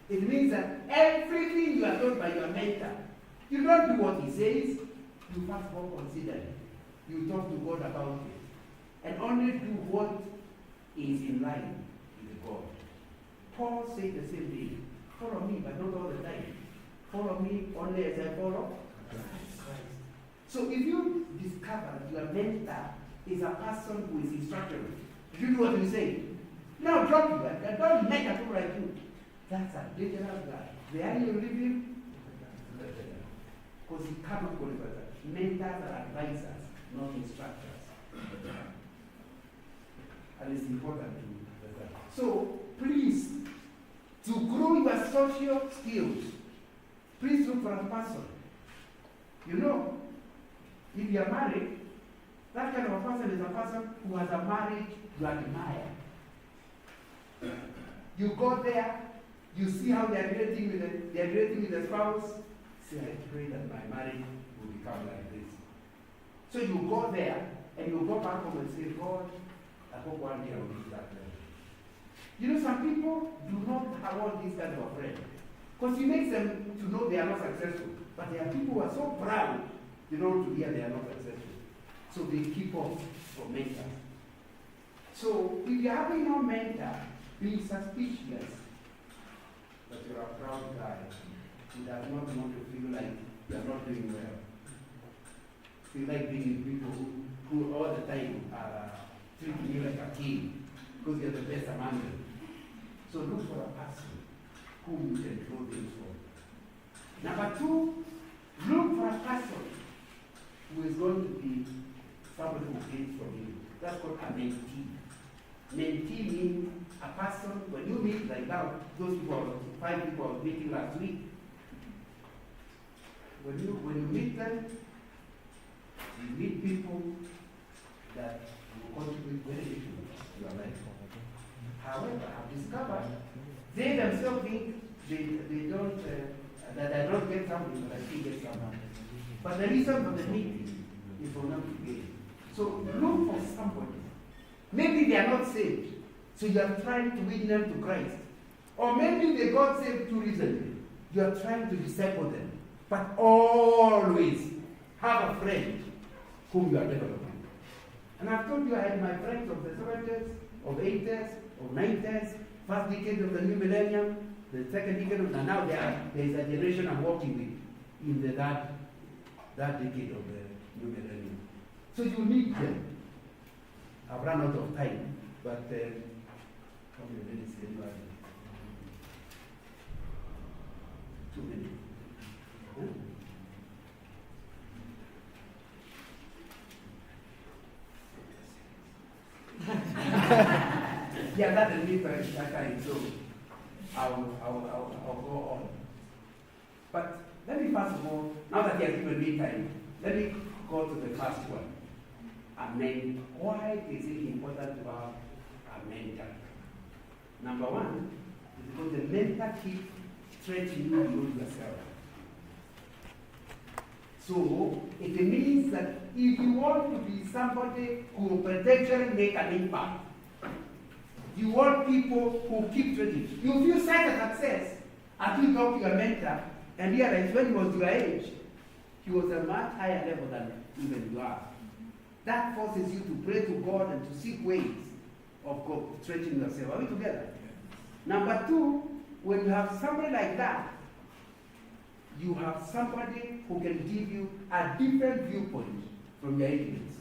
It means that everything you are told by your mentor, you don't do what he says, you first go consider it. You talk to God about it. And only do what is in line with God. Paul said the same thing. Follow me, but not all the time. Follow me only as I follow Christ. So if you discover your mentor is a person who is instructional, if you do what you say, no, drop you. Don't make a fool like you. That's a dangerous guy. The higher you leave him, because he cannot qualify that. Mentors are advisors, not instructors. And it's important to understand. So please, to grow your social skills, please look for a person. If you are married, that kind of a person is a person who has a marriage you admire. You go there, you see how they are relating with the spouse. Say, I pray that my marriage will become like this. So you go there and you go back home and say, God, I hope one day I will be that way. Some people do not have all these kinds of friends. Because he makes them to know they are not successful. But there are people who are so proud, to hear they are not successful. So they keep off from mentors. So if you are having no mentor, be suspicious that you are a proud guy who does not want to feel like you are not doing well. Feel like being people who all the time are treating you like a king because you're the best among them. So look for a person whom you can throw things for. Number 2, look for a person who is going to be somebody who gains from you. That's called a mentee. Mentee means a person, when you meet like now, those people, 5 people I was meeting last week, when you meet them, you meet people that will contribute very little to your life. However, I've discovered they themselves think they don't that I don't get something, but I still get something. But the reason for the meeting is for them to gain. So look for somebody. Maybe they are not saved, so you are trying to win them to Christ. Or maybe they got saved too recently. You are trying to disciple them. But always have a friend whom you are developing. And I've told you I had my friends of the 70s, of 80s, of 90s, first decade of the new millennium, the second decade of the now there is a generation I'm working with in that decade of the new millennium. So you need them. I've run out of time, but how many minutes do you have? 2 minutes. Huh? Yeah, that is me for that time. So I'll go on. But let me first of all, now that you have given me time, let me go to the first one. Amen. Why is it important to have a mentor? Number one, is because the mentor keeps stretching you beyond yourself. So it means that if you want to be somebody who will potentially make an impact, you want people who keep stretching. You feel such a success until you talk to your mentor and realize when he was your age, he was a much higher level than even you are. That forces you to pray to God and to seek ways of God stretching yourself. Are we together? Number two, when you have somebody like that, you have somebody who can give you a different viewpoint from your ignorance.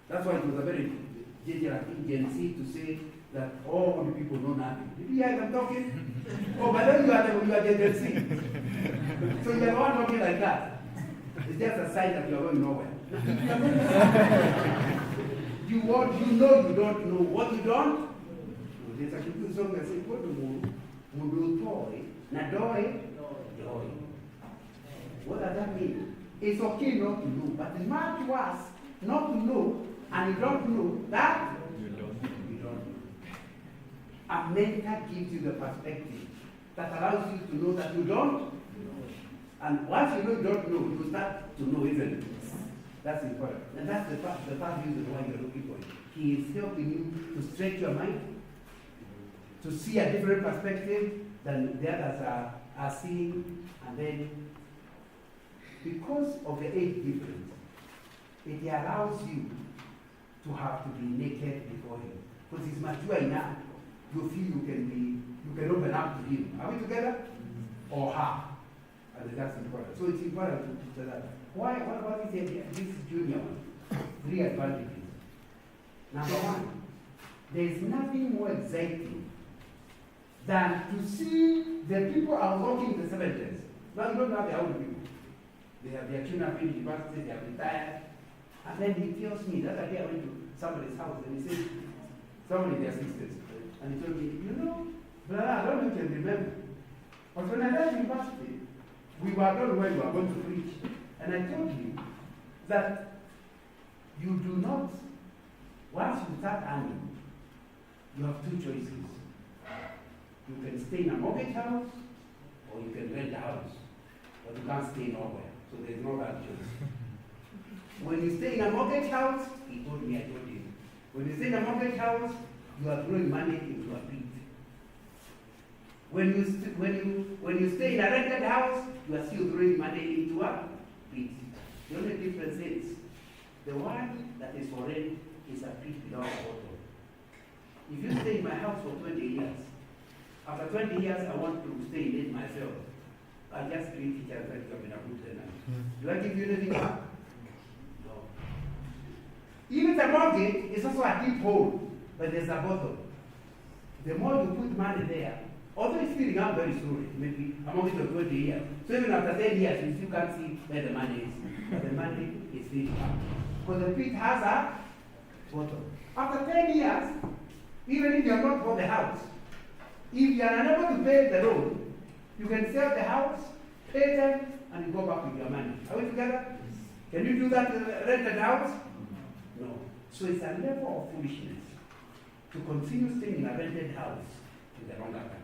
That's why it was a very Gen Z to say that all the people know nothing. Did you hear them talking? Oh, but then you are Gen Z. So you are all talking like that. It's just a sign that you are going nowhere. You know you don't know what you don't. There's a good song that says, "Go to Mundu toy, Nadoi, joy." What does that mean? It's okay not to know, but it's much worse not to know and you don't know that you don't know. A mentor gives you the perspective that allows you to know that you don't know. And once you know you don't know, you start to know, isn't it? That's important. And that's the first reason why you're looking for it. He is helping you to stretch your mind, to see a different perspective than the others are seeing. And then, because of the age difference, it allows you to have to be naked before him. Because he's mature enough, you feel you can open up to him. Are we together? Or her. And that's important. So it's important to that. What is this junior one? 3 advantages. Number one, there is nothing more exciting than to see the people I was working in the 70s. Now you don't have the old people. They have their children in university, they have retired. And then he tells me, the other day I went to somebody's house and he said, somebody in their 60s. And he told me, brother, I don't know if you can remember. But when I left university, we were told where we were going to preach. And I told you that you do not, once you start earning, you have 2 choices. You can stay in a mortgage house or you can rent a house. But you can't stay nowhere. So there's no that choice. When you stay in a mortgage house, he told me, I told him. When you stay in a mortgage house, you are throwing money into a pit. When you stay in a rented house, you are still throwing money into a pit. The only difference is the one that is for rent is a pit without water. If you stay in my house for 20 years, after 20 years I want to stay in it myself. I just treat each other like I'm in a good tenant. Do I give you anything back? No. Even the mortgage is also a deep hole, but there's a bottom. The more you put money there, although it's filling up very slowly, maybe a mortgage of 20 years. So even after 10 years, you still can't see where the money is. But the money is filling up. Because the pit has a bottom. After 10 years, even if you have not bought the house, if you are unable to pay the loan, you can sell the house, pay them, and you go back with your money. Are we together? Can you do that in a rented house? No. So it's a level of foolishness to continue staying in a rented house in the longer term.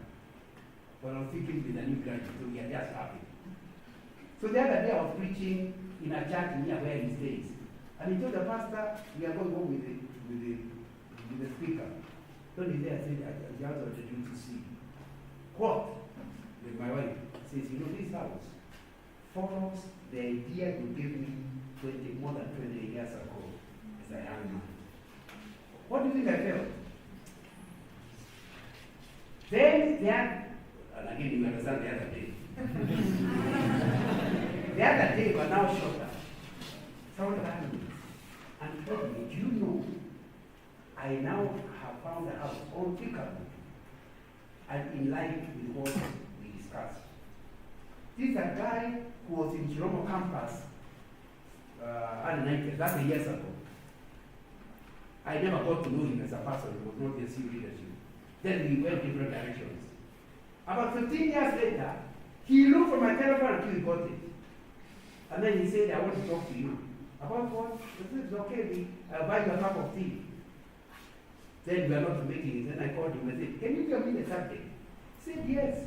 But I was thinking with a new graduate, so we are just happy. So the other day I was preaching in a church near where he stays. And he told the pastor, we are going home with the speaker. So he there said, I just wanted you to see. What? With my wife. Says, this house follows the idea you gave me more than 20 years ago as a young man. What do you think I felt? Then, and again you understand the other day. The other day was now shorter. Someone asked me and told me, do you know, I now have found a house unthinkable and in line with what we discussed. This is a guy who was in Chiromo campus that's a years ago. I never got to know him as a person. He was not a C leadership. Then we went different directions. About 15 years later, he looked for my telephone until he got it. And then he said, I want to talk to you. About what? I said, it's okay, I'll buy you a cup of tea. Then we are not making it. Then I called him and said, can you tell me the subject? He said, yes.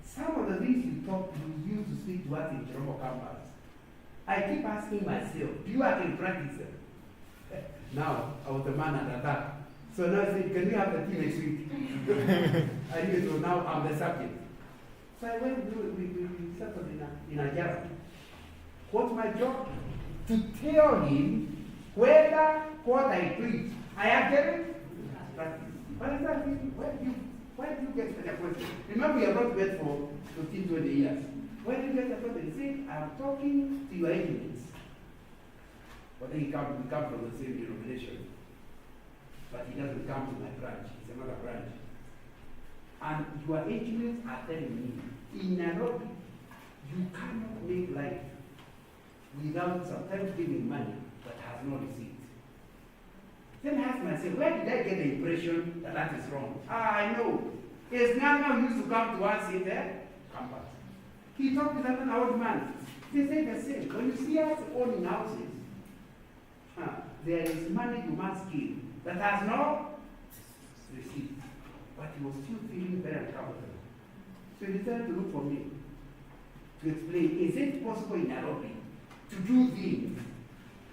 Some of the things you used to speak to us in Toronto campus, I keep asking myself, do you actually practice them? Now, I was the man at attack. So now I said, can we have the tea next week? I knew, so now I'm the subject. So I went, we settled in a jar. What's my job? To tell him whether what I preach, I actually practice. But is that really, why do you get such a question? Remember, we have not met for 15, 20 years. Why do you get a question? He said, I'm talking to your enemies. But then we come from the same denomination. But he doesn't come to my branch. It's another branch. And your enemies are telling me, in Nairobi, you cannot make life without sometimes giving money that has no receipt. Then I ask myself, where did I get the impression that that is wrong? I know. His grandma used to come to us in the campus. He talked with an old man. They say the same. When you see us owning houses, there is money you must give that has no receipt. But he was still feeling very uncomfortable. So he decided to look for me to explain, is it possible in Nairobi to do things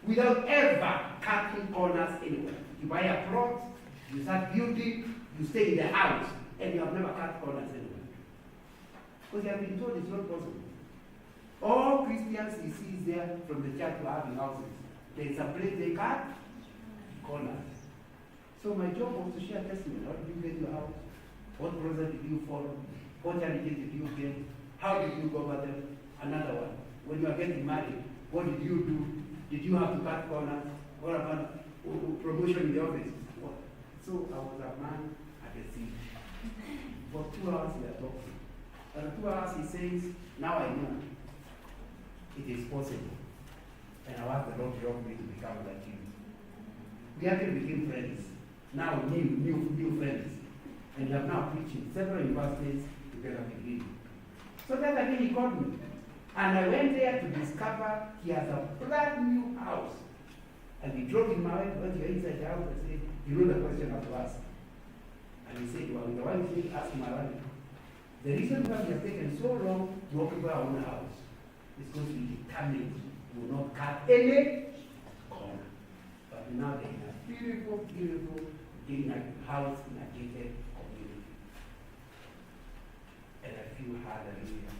without ever cutting corners anywhere? You buy a plot, you start building, you stay in the house, and you have never cut corners anywhere. Because you have been told it's not possible. All Christians he sees there from the church who are having houses, there is a place they cut corners. So my job was to share testimony. How did you get your house? What process did you follow? What challenges did you get? How did you go over them? Another one. When you are getting married, what did you do? Did you have to cut corners? What about promotion in the office? What? So I was a man at the sea. For 2 hours we are talking. After 2 hours he says, now I know it is possible. And I asked the Lord to help me to become like you. We actually became friends. Now new friends. And we are now preaching several universities together with him. So that again he called me. And I went there to discover he has a brand new house. And we drove him away, went to inside the house and said, you know the question I have to ask. And he said, well, the one thing ask him around. The reason why we have taken so long to occupy our own house is because we determined we will not cut any corner. But now they have beautiful getting a house in a gated community. And I feel hallelujah.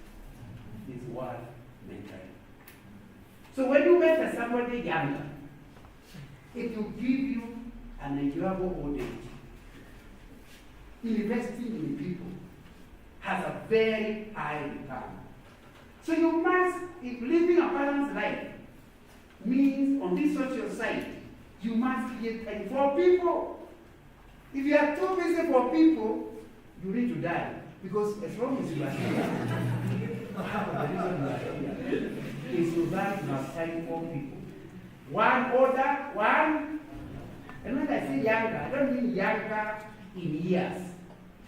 This word mentoring. So when you mentor somebody younger, it will give you an enjoyable old age. Investing in people has a very high return. So you must, if living a balanced life means on this social side, you must create time for people. If you are too busy for people, you need to die. Because as long as you are here, half of the reason you are here is so that you have time for people. One older, one. And when I say younger, I don't mean younger in years,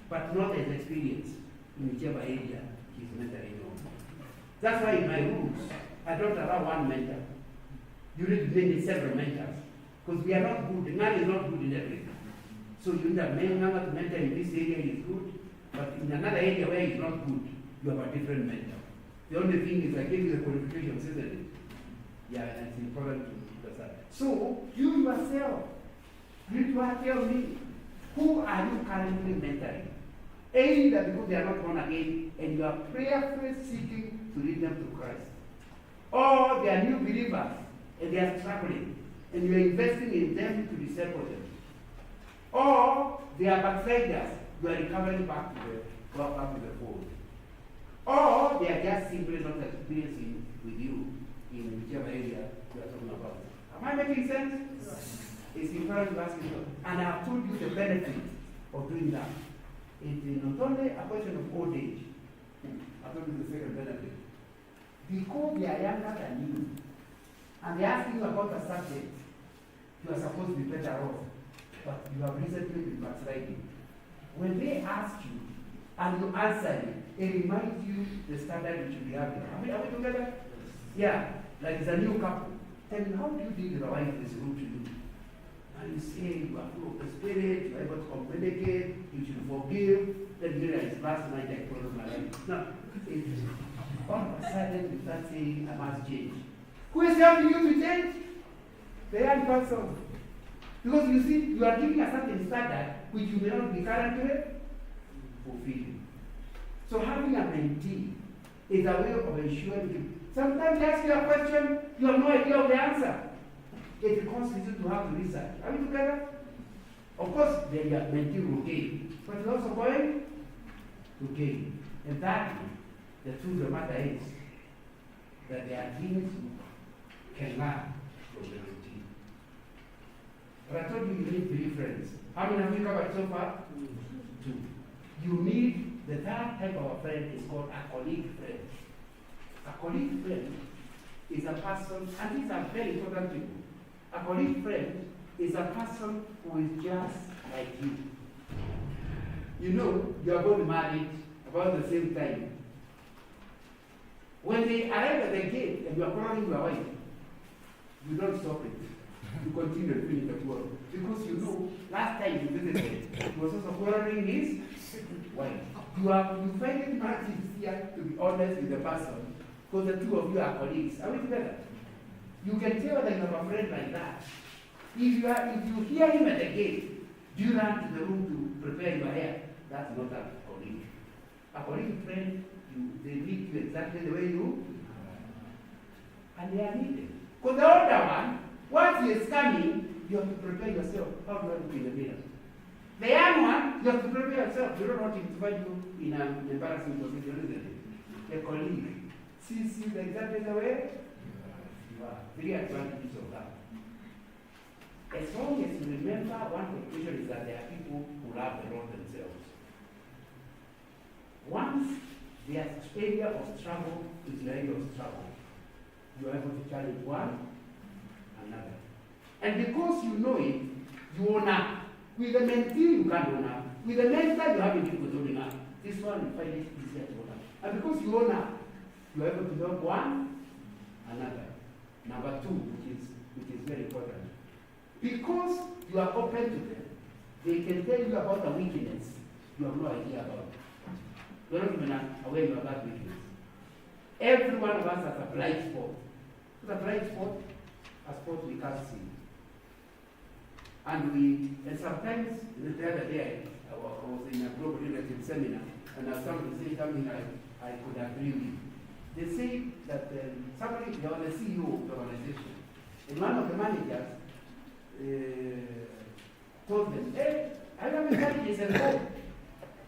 but not as experience in whichever area he's mentoring on. That's why in my rules, I don't allow one mentor. You need maybe several mentors. Because we are not good. Man is not good in everything. So you need a member to mentor in this area is good, but in another area where he's not good, you have a different mentor. The only thing is I gave you the qualifications, isn't it? Yeah, and it's important to that. So you yourself, you need to tell me, who are you currently mentoring? Either because they are not born again and you are prayerfully seeking to lead them to Christ, or they are new believers and they are struggling and you are investing in them to disciple them, or they are backsliders, you are recovering back to the fold, or they are just simply not experiencing with you in whichever area you are talking about. Am I making sense? Yes. It's important to ask you. And I have told you the benefit of doing that. It is not only a question of old age. I told you the second benefit. Because they are younger than you, and they ask you about a subject, you are supposed to be better off, but you have recently been backsliding. when they ask you and you answer it, it reminds you the standard you should be having. Are we together? Yeah, like it's a new couple. Tell me, how do you deal with your wife is rude to you? And you say you are full of the spirit, you are able to communicate, you should forgive. Then you realize last night I closed my life. No, all of a sudden you start saying I must change. Who is helping you to change? The young person. Because you see, you are giving a certain standard which you may not be currently fulfilling. So having a mentee is a way of ensuring you. Sometimes they ask you a question, you have no idea of the answer. It causes you to have to research. Are we together? Of course, then your mentee will gain. But it's also going to gain. And thirdly, the truth of the matter is that there are things you can learn from the routine. But I told you need 3 friends. How many have you covered so far? 2. You need the third type of a friend is called a colleague friend. A colleague friend is a person, and these are very important people. A colleague friend is a person who is just like you. You know, you are both married about the same time. When they arrive at the gate and you are quarreling your wife, you don't stop it. You continue doing the work. Because you know, last time you visited, he was also quarreling his wife. You find it much easier to be honest with the person because the two of you are colleagues. Are we together? You can tell that you have a friend like that. If you hear him at the gate, do you run to the room to prepare your hair? That's not a colleague. A colleague friend, they meet you exactly the way you are. And they are needed. Because the older one, once he is coming, you have to prepare yourself. How do I look in the mirror? The young one, you have to prepare yourself. You don't want him to find you in an embarrassing position, isn't it? A colleague sees you exactly the way you are. 3 advantages of that. As long as you remember, one conclusion is that there are people who love the Lord themselves. Once their area of struggle is the area of struggle, you are able to challenge one another. And because you know it, you own up. With the mentee, you can't own up. With the mentor, you have difficulty owning up. This one, you find it easier to own up. And because you own up, you are able to help one another. Number 2, which is very important. Because you are open to them, they can tell you about a weakness you have no idea about. You are not even aware of that weakness. Every one of us has a blind spot. What's a blind spot? A spot we can't see. And sometimes, the other day, I was in a global leadership seminar, and I was somebody saying something I could agree with. They say that somebody, they were the CEO of the organization, and one of the managers told them, hey, I have a challenges at home.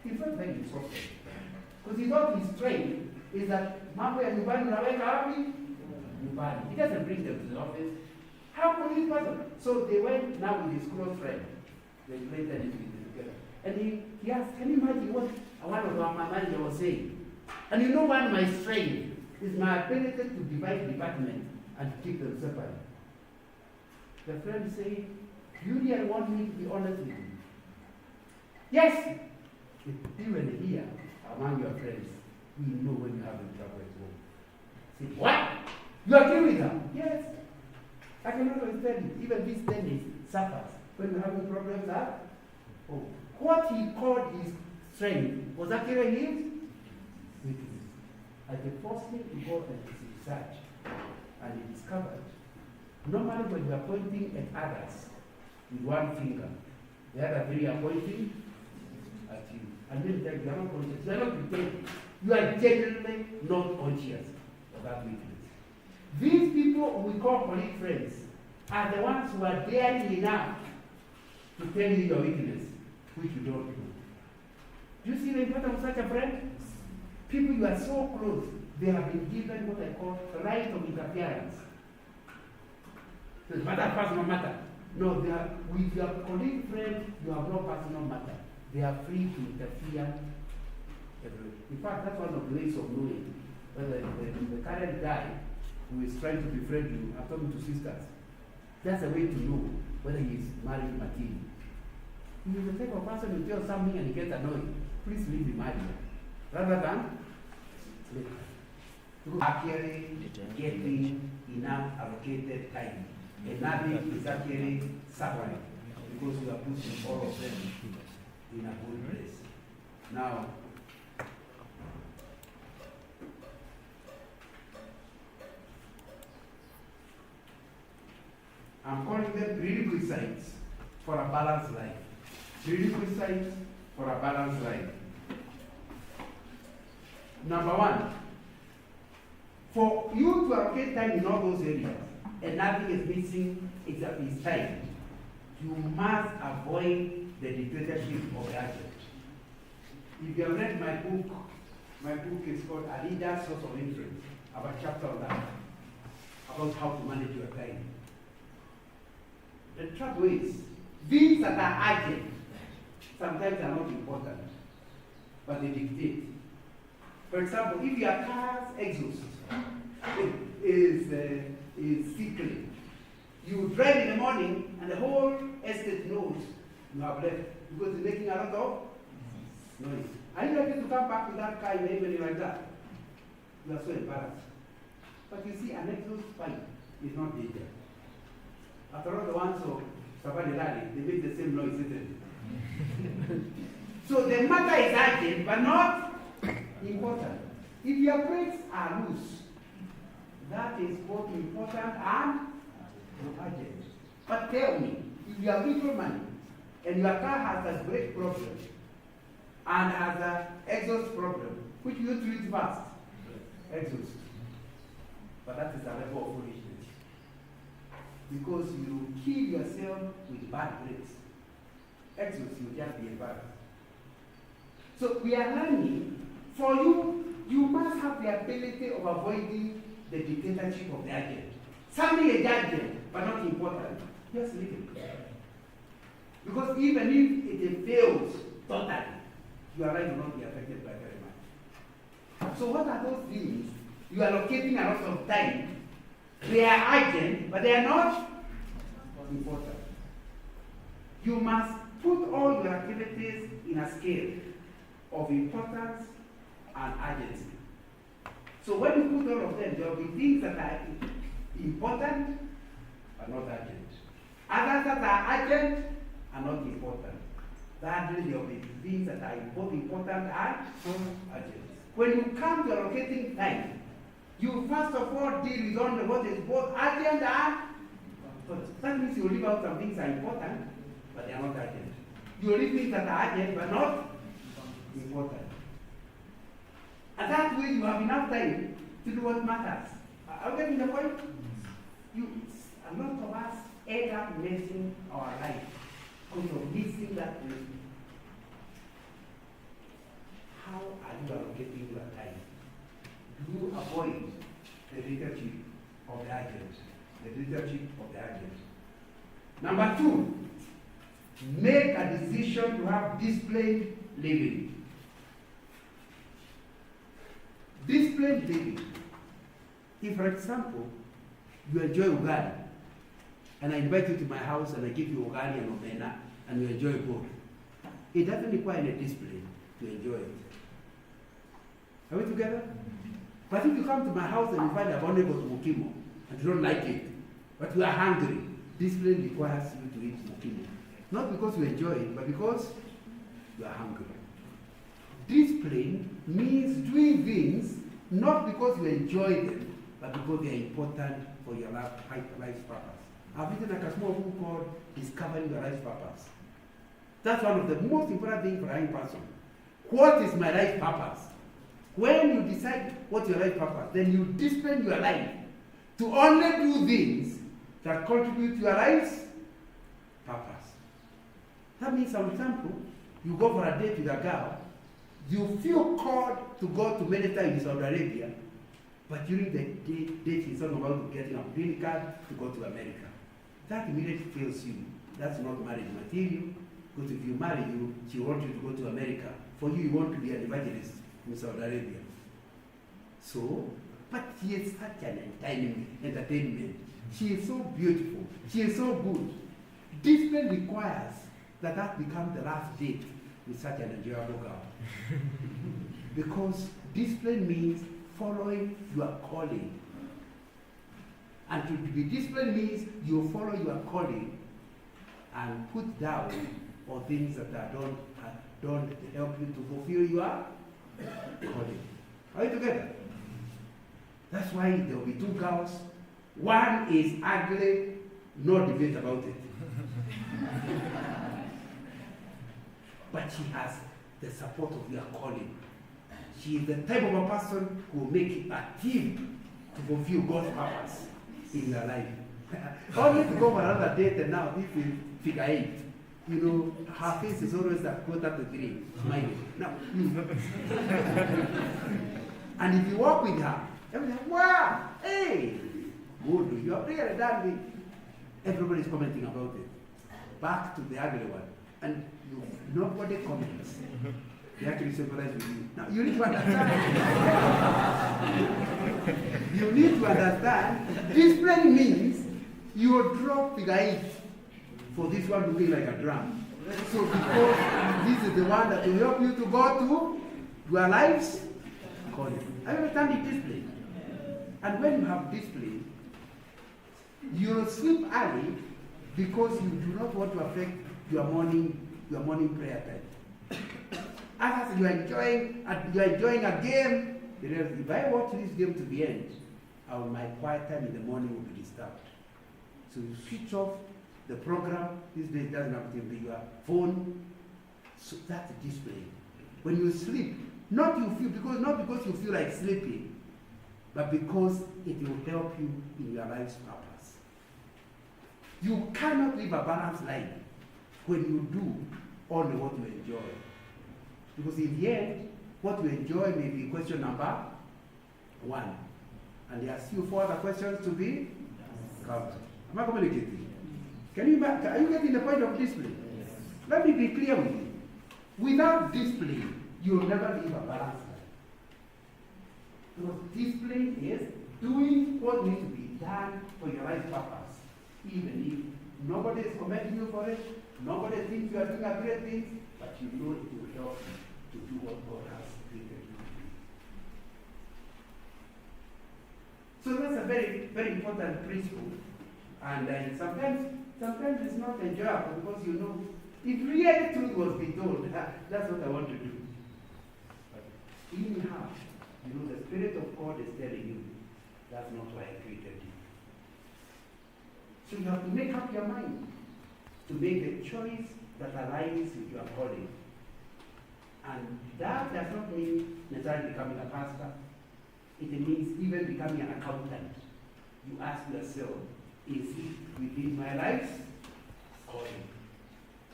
He felt very insulted. Because he thought his strength is that mambo ya nyumbani unaweka wapi? Nyumbani. He doesn't bring them to the office. How could this person? So they went now with his close friend. They played tennis together. And he asked, can you imagine what one of my manager was saying? And you know what my strength is my ability to divide department and keep them separate. The friend said, do you really want me to be honest with you? Yes. Even here, among your friends, we know when you have trouble at home. Say, what? You agree with her? Yes. I cannot understand it. Even this tennis suffers when you're having problems at home. What he called his strength was actually his weakness. I can force him to go and research, and he discovered normally when you are pointing at others with one finger, the other 3 are pointing at you. And then you are not conscious. You are not pretending. You are genuinely not conscious of that weakness. These people we call colleague friends are the ones who are daring enough to tell you your weakness, which you don't know. Do you see the importance of such a friend? People you are so close, they have been given what I call right of interference. So it's matter, personal matter. No, they are, with your colleague friend, you have no personal matter. They are free to interfere. In fact, that's one of the ways of knowing whether the current guy who is trying to befriend you, I'm talking to sisters, that's a way to know whether he is married material. If you're the type of person who tells something and he gets annoyed, please leave him earlier. Rather than later. Actually getting enough allocated time. Another is actually suffering because you are pushing all of them in a good place. Now, I'm calling them prerequisites for a balanced life. Prerequisites for a balanced life. Number one, for you to allocate time in all those areas, and nothing is missing, is time. You must avoid the dictatorship of the agent. If you have read my book is called A Leader's Source of Influence. I have a chapter on that, about how to manage your time. The trouble is, things that are urgent sometimes are not important, but they dictate. For example, if your car's exhaust is sickly, you drive in the morning and the whole estate knows you have left because it's making a lot of noise. Are you likely to come back with that car in the evening like that? You are so embarrassed. But you see, an exhaust pipe is not danger. After all, the ones of Savannah Rally, they make the same noise, isn't it? So the matter is urgent, but not important. If your brakes are loose, that is both important and urgent. But tell me, if you have little money and your car has a brake problem and has an exhaust problem, which you treat first? Exhaust. But that is a level of foolishness. Because you kill yourself with bad brakes. Exhaust, you just be embarrassed. So we are learning, for you, you must have the ability of avoiding the dictatorship of the agent. Something is urgent, but not important. Just leave it. Because even if it fails totally, your life will not be affected by very much. So what are those things? You are allocating a lot of time. They are urgent, but they are not important. You must put all your activities in a scale of importance and urgency. So when you put all of them, there will be things that are important but not urgent. Others that are urgent are not important. Thirdly, there will be things that are both important and urgent. When you come to allocating time, you first of all deal with only what is both urgent and important. That means you leave out some things that are important, but they are not urgent. You leave things that are urgent, but not important. And that way you have enough time to do what matters. Are you getting the point? A lot of us end up messing our life because of missing that thing. How are you allocating your time? Do you avoid the leadership of the agent? The leadership of the agent. Number two, make a decision to have disciplined living. Disciplined living. If, for example, you enjoy ugali, and I invite you to my house and I give you ugali and omena, and you enjoy both, it doesn't require any discipline to enjoy it. Are we together? But if you come to my house and you find abominable mukimo, and you don't like it, but you are hungry, discipline requires you to eat mukimo. Not because you enjoy it, but because you are hungry. Discipline means doing things not because you enjoy them, but because they are important for your life's purpose. I've written a small book called Discovering Your Life's Purpose. That's one of the most important things for a young person. What is my life purpose? When you decide what's your life purpose, then you discipline your life to only do things that contribute to your life's purpose. That means, for example, you go for a date with a girl, you feel called to go to meditate in Saudi Arabia, but during the date he's talking about getting a green card to go to America. That immediately tells you that's not marriage material, because if you marry you, she wants you to go to America. For you, you want to be an evangelist in Saudi Arabia. So, but she is such an entertainment. She is so beautiful. She is so good. Discipline requires that become the last date with such an enjoyable girl. Because discipline means following your calling. And to be disciplined means you follow your calling and put down on things that don't help you to fulfill your calling. Are you together? That's why there will be two girls. One is ugly, no debate about it. But she has the support of your calling. She is the type of a person who will make it a team to fulfill God's purpose in your life. Only to go for another date, and now this is figure 8. You know, her face is always a 2:45, smiling. Now, and if you walk with her, everybody's like, wow, hey, good, you have really done it. Everybody's commenting about it. Back to the ugly one. And nobody comments. They actually sympathize with you. Now, you need to understand. You need to understand, discipline means you will drop figure 8 for this one to be like a drum. So because this is the one that will help you to go to your life's calling. I understand the discipline. And when you have discipline, you will sleep early because you do not want to affect your morning prayer time. As you are enjoying a game, if I watch this game to the end, my quiet time in the morning will be disturbed. So you switch off the program. This day doesn't have to be your phone. So that's discipline. When you sleep, not because you feel like sleeping, but because it will help you in your life's purpose. You cannot live a balanced life when you do only what you enjoy. Because in the end, what you enjoy may be question number 1. And there are still 4 other questions to be covered. Am I communicating? Are you getting the point of discipline? Yes. Let me be clear with you. Without discipline, you will never live a balanced life. Because discipline is doing what needs to be done for your life purpose. Even if nobody is commending you for it, nobody thinks you are doing a great thing, but you know it will help you to do what God has created you to do. So that's a very, very important principle. And sometimes it's not enjoyable because you know, if really truth was be told, that's what I want to do. But anyhow, you know, the Spirit of God is telling you, that's not why I created you. So you have to make up your mind to make the choice that aligns with your calling. And that does not mean necessarily becoming a pastor. It means even becoming an accountant. You ask yourself, is it within my life's calling?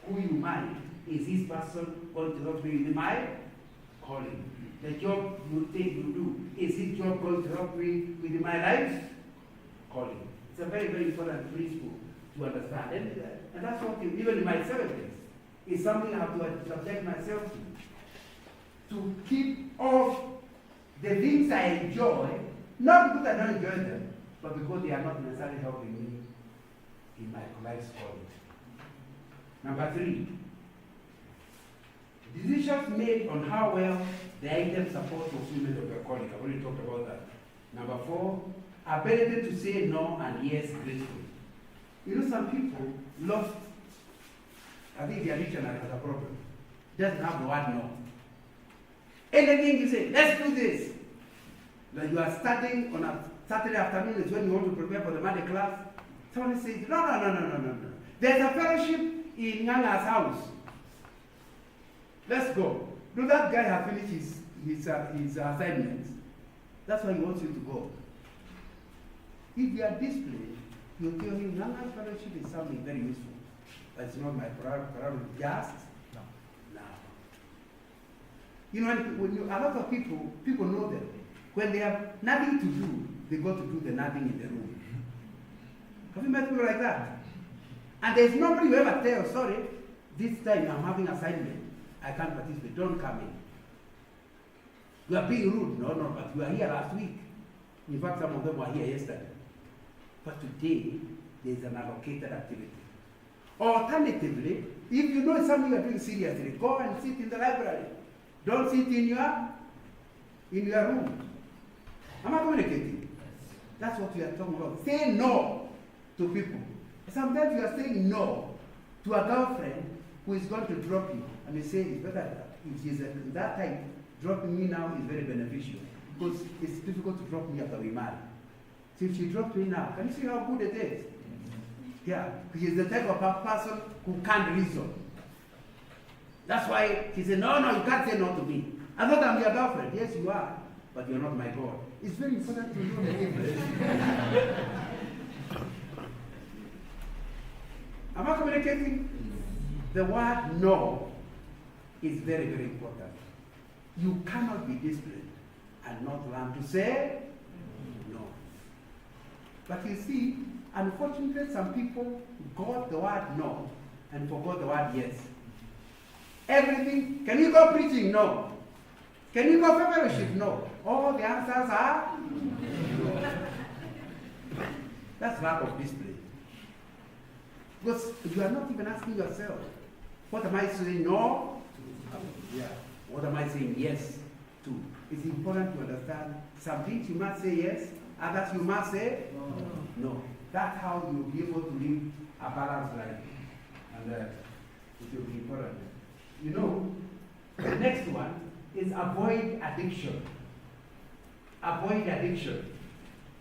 Who you mind? Is this person going to help me with my calling? The job you think you do, is this job going to help me with my life's calling? It's a very, very important principle to understand. And that's what, even in my 70s, is something I have to subject myself to keep off the things I enjoy, not because I don't enjoy them, but because they are not necessarily helping me in my life's calling. Number 3, decisions made on how well the items support fulfillment of your calling. I've already talked about that. Number 4, ability to say no and yes gracefully. You know, some people lost, I think their dictionary has a problem. Doesn't have the word no. Anything you say, let's do this. Like you are starting on a Saturday afternoon is when you want to prepare for the Monday class. Someone says, no. There's a fellowship in Nganga's house. Let's go. Do that guy have finished his assignments? That's why he wants you to go. If you are disciplined, you tell him Nganga's fellowship is something very useful. That's not my priority. Just now. You know, a lot of people know them. When they have nothing to do, they go to do the nothing in the room. Have you met people like that? And there's nobody who ever tells, sorry, this time I'm having assignment, I can't participate, don't come in. You are being rude. No, but you were here last week. In fact, some of them were here yesterday. But today, there's an allocated activity. Alternatively, if you know something you're doing seriously, go and sit in the library. Don't sit in your room. Am I communicating? That's what we are talking about. Say no to people. Sometimes you are saying no to a girlfriend who is going to drop you. And you say it's better if she's at that time, dropping me now is very beneficial. Because it's difficult to drop me after we marry. So if she drops me now, can you see how good it is? Yeah, because she's the type of person who can't reason. That's why she said, no, you can't say no to me. I thought I'm your girlfriend. Yes, you are, but you're not my God. It's very important to know the difference. Am I communicating? The word no is very, very important. You cannot be disciplined and not learn to say no. But you see, unfortunately, some people got the word no and forgot the word yes. Everything, can you go preaching? No. Can you go fellowship? No. All the answers are no. That's lack of discipline. Because you are not even asking yourself, what am I saying no to? Yeah. What am I saying yes to? It's important to understand some things you must say yes, others you must say no. That's how you'll be able to live a balanced life. And it will be important. You know, the next one is avoid addiction. Avoid addiction.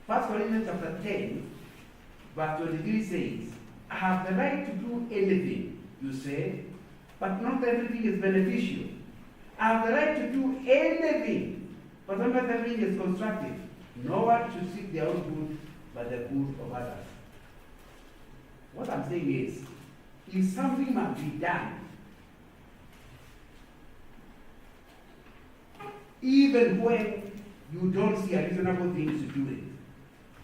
1 Corinthians chapter 10, verse 23 says, I have the right to do anything, you say, but not everything is beneficial. I have the right to do anything, but not everything is constructive. No one should seek their own good, but the good of others. What I'm saying is, if something must be done, even when you don't see a reasonable thing to do it,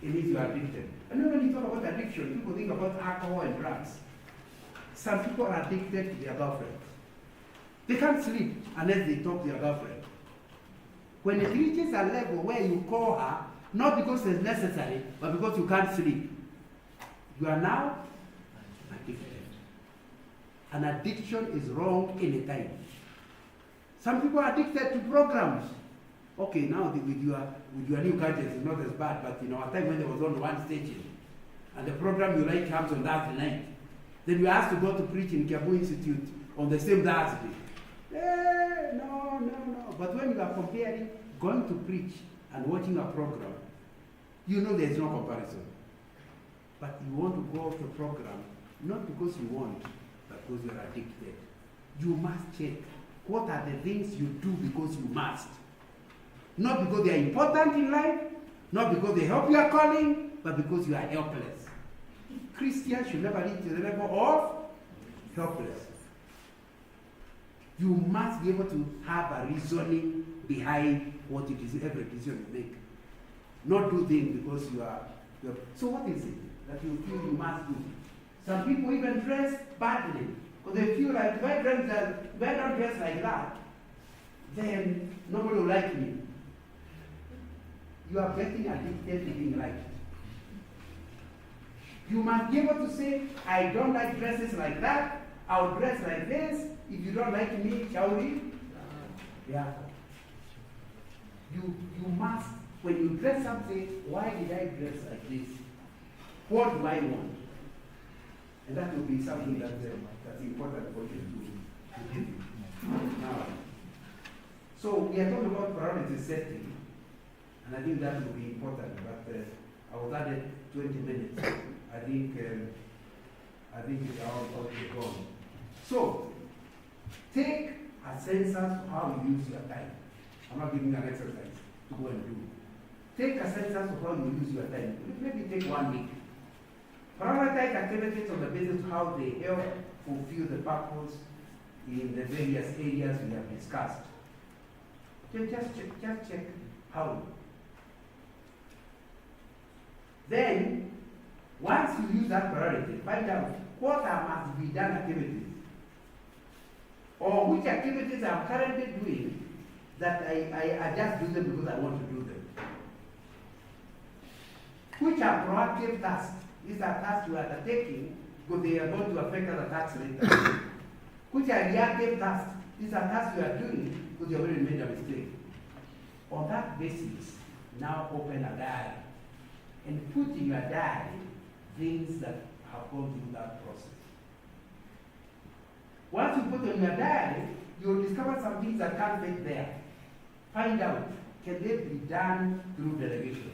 it means you are addicted. And when you talk about addiction, people think about alcohol and drugs. Some people are addicted to their girlfriend. They can't sleep unless they talk to their girlfriend. When it reaches a level where you call her, not because it's necessary, but because you can't sleep, you are now addicted. An addiction is wrong anytime. Some people are addicted to programs. Okay, now with your new gadgets, it's not as bad, but in our time when there was only one station, and the program you like comes on Thursday night, then you asked to go to preach in Kiabu Institute on the same Thursday. No. But when you are comparing going to preach and watching a program, you know there's no comparison. But you want to go to the program, not because you want, but because you are addicted. You must check what are the things you do because you must. Not because they are important in life, not because they help your calling, but because you are helpless. Christians should never reach the level of helpless. You must be able to have a reasoning behind what it is, every decision you make. Not do things because you are. So what is it that you feel you must do? Some people even dress badly because they feel like if I don't dress like that, then nobody will like me. You are getting addicted to being liked. You must be able to say, I don't like dresses like that. I'll dress like this. If you don't like me, shall we? Yeah. You must, when you dress up, say, why did I dress like this? What do I want? And that will be something that's important for you to do. Now, so we are talking about priority setting. And I think that will be important, but I was added 20 minutes. I think it's all gone. So, take a census of how you use your time. I'm not giving you an exercise to go and do. Take a census of how you use your time. Maybe take 1 week. Prioritize activities on the basis of how they help fulfill the purpose in the various areas we have discussed. Just check how. Then, once you use that priority, find out what are must be done activities, or which activities I'm currently doing that I just do them because I want to do them. Which are proactive tasks. These are tasks you are undertaking because they are going to affect other tasks later. Which are reactive tasks. These are tasks you are doing because you already made a mistake. On that basis, now open a diary and put in your diary things that have gone through that process. Once you put on your diary, you'll discover some things that can't fit there. Find out, can they be done through delegation?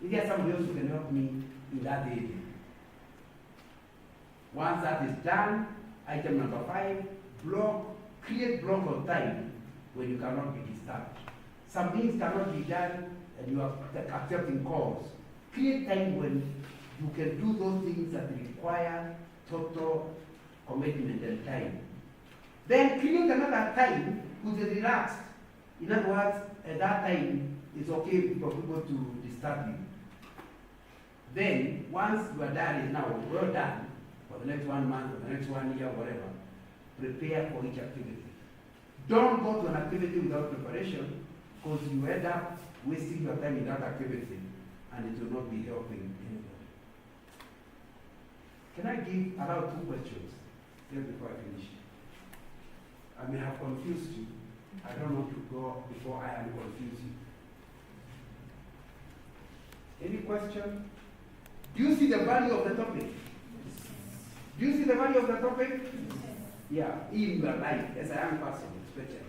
Is there somebody else who can help me in that area? Once that is done, item number 5, create block of time when you cannot be disturbed. Some things cannot be done and you are accepting calls. Create time when you can do those things that require total commitment and time. Then create another time which is relaxed. In other words, at that time, it's okay for people to disturb you. Then, once your diary is now well done, for the next 1 month, or the next 1 year, whatever, prepare for each activity. Don't go to an activity without preparation, because you end up wasting your time in that activity, and it will not be helping anybody. Can I allow 2 questions just before I finish? I may have confused you. I don't want to go before I am confused you. Any question? Do you see the value of the topic? Do you see the value of the topic? Yeah, in your life, as a young person, especially.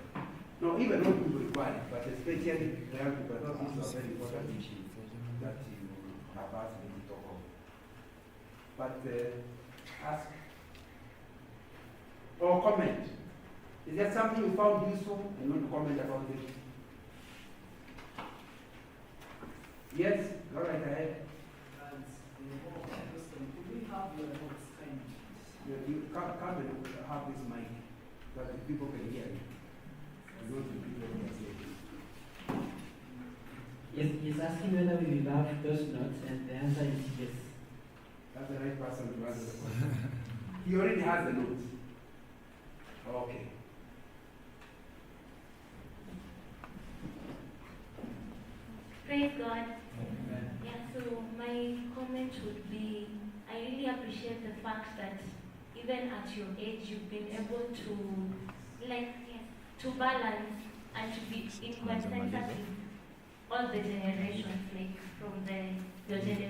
No, even not people require it, but especially young people, these are very important issues that you have asked me to talk about. But ask or comment. Is there something you found useful and want to comment about it? Yes, go right ahead. Do we have your notes kind of? You can't have this mic, but the people can hear you. You don't repeat what you are saying. Yes, he's asking whether we will have those notes, and the answer is yes. That's the right person to answer the question. He already has the notes. Okay. Praise God. Yeah, so my comment would be, I really appreciate the fact that even at your age, you've been able to balance and to be in consensus with all the generations, like from your generation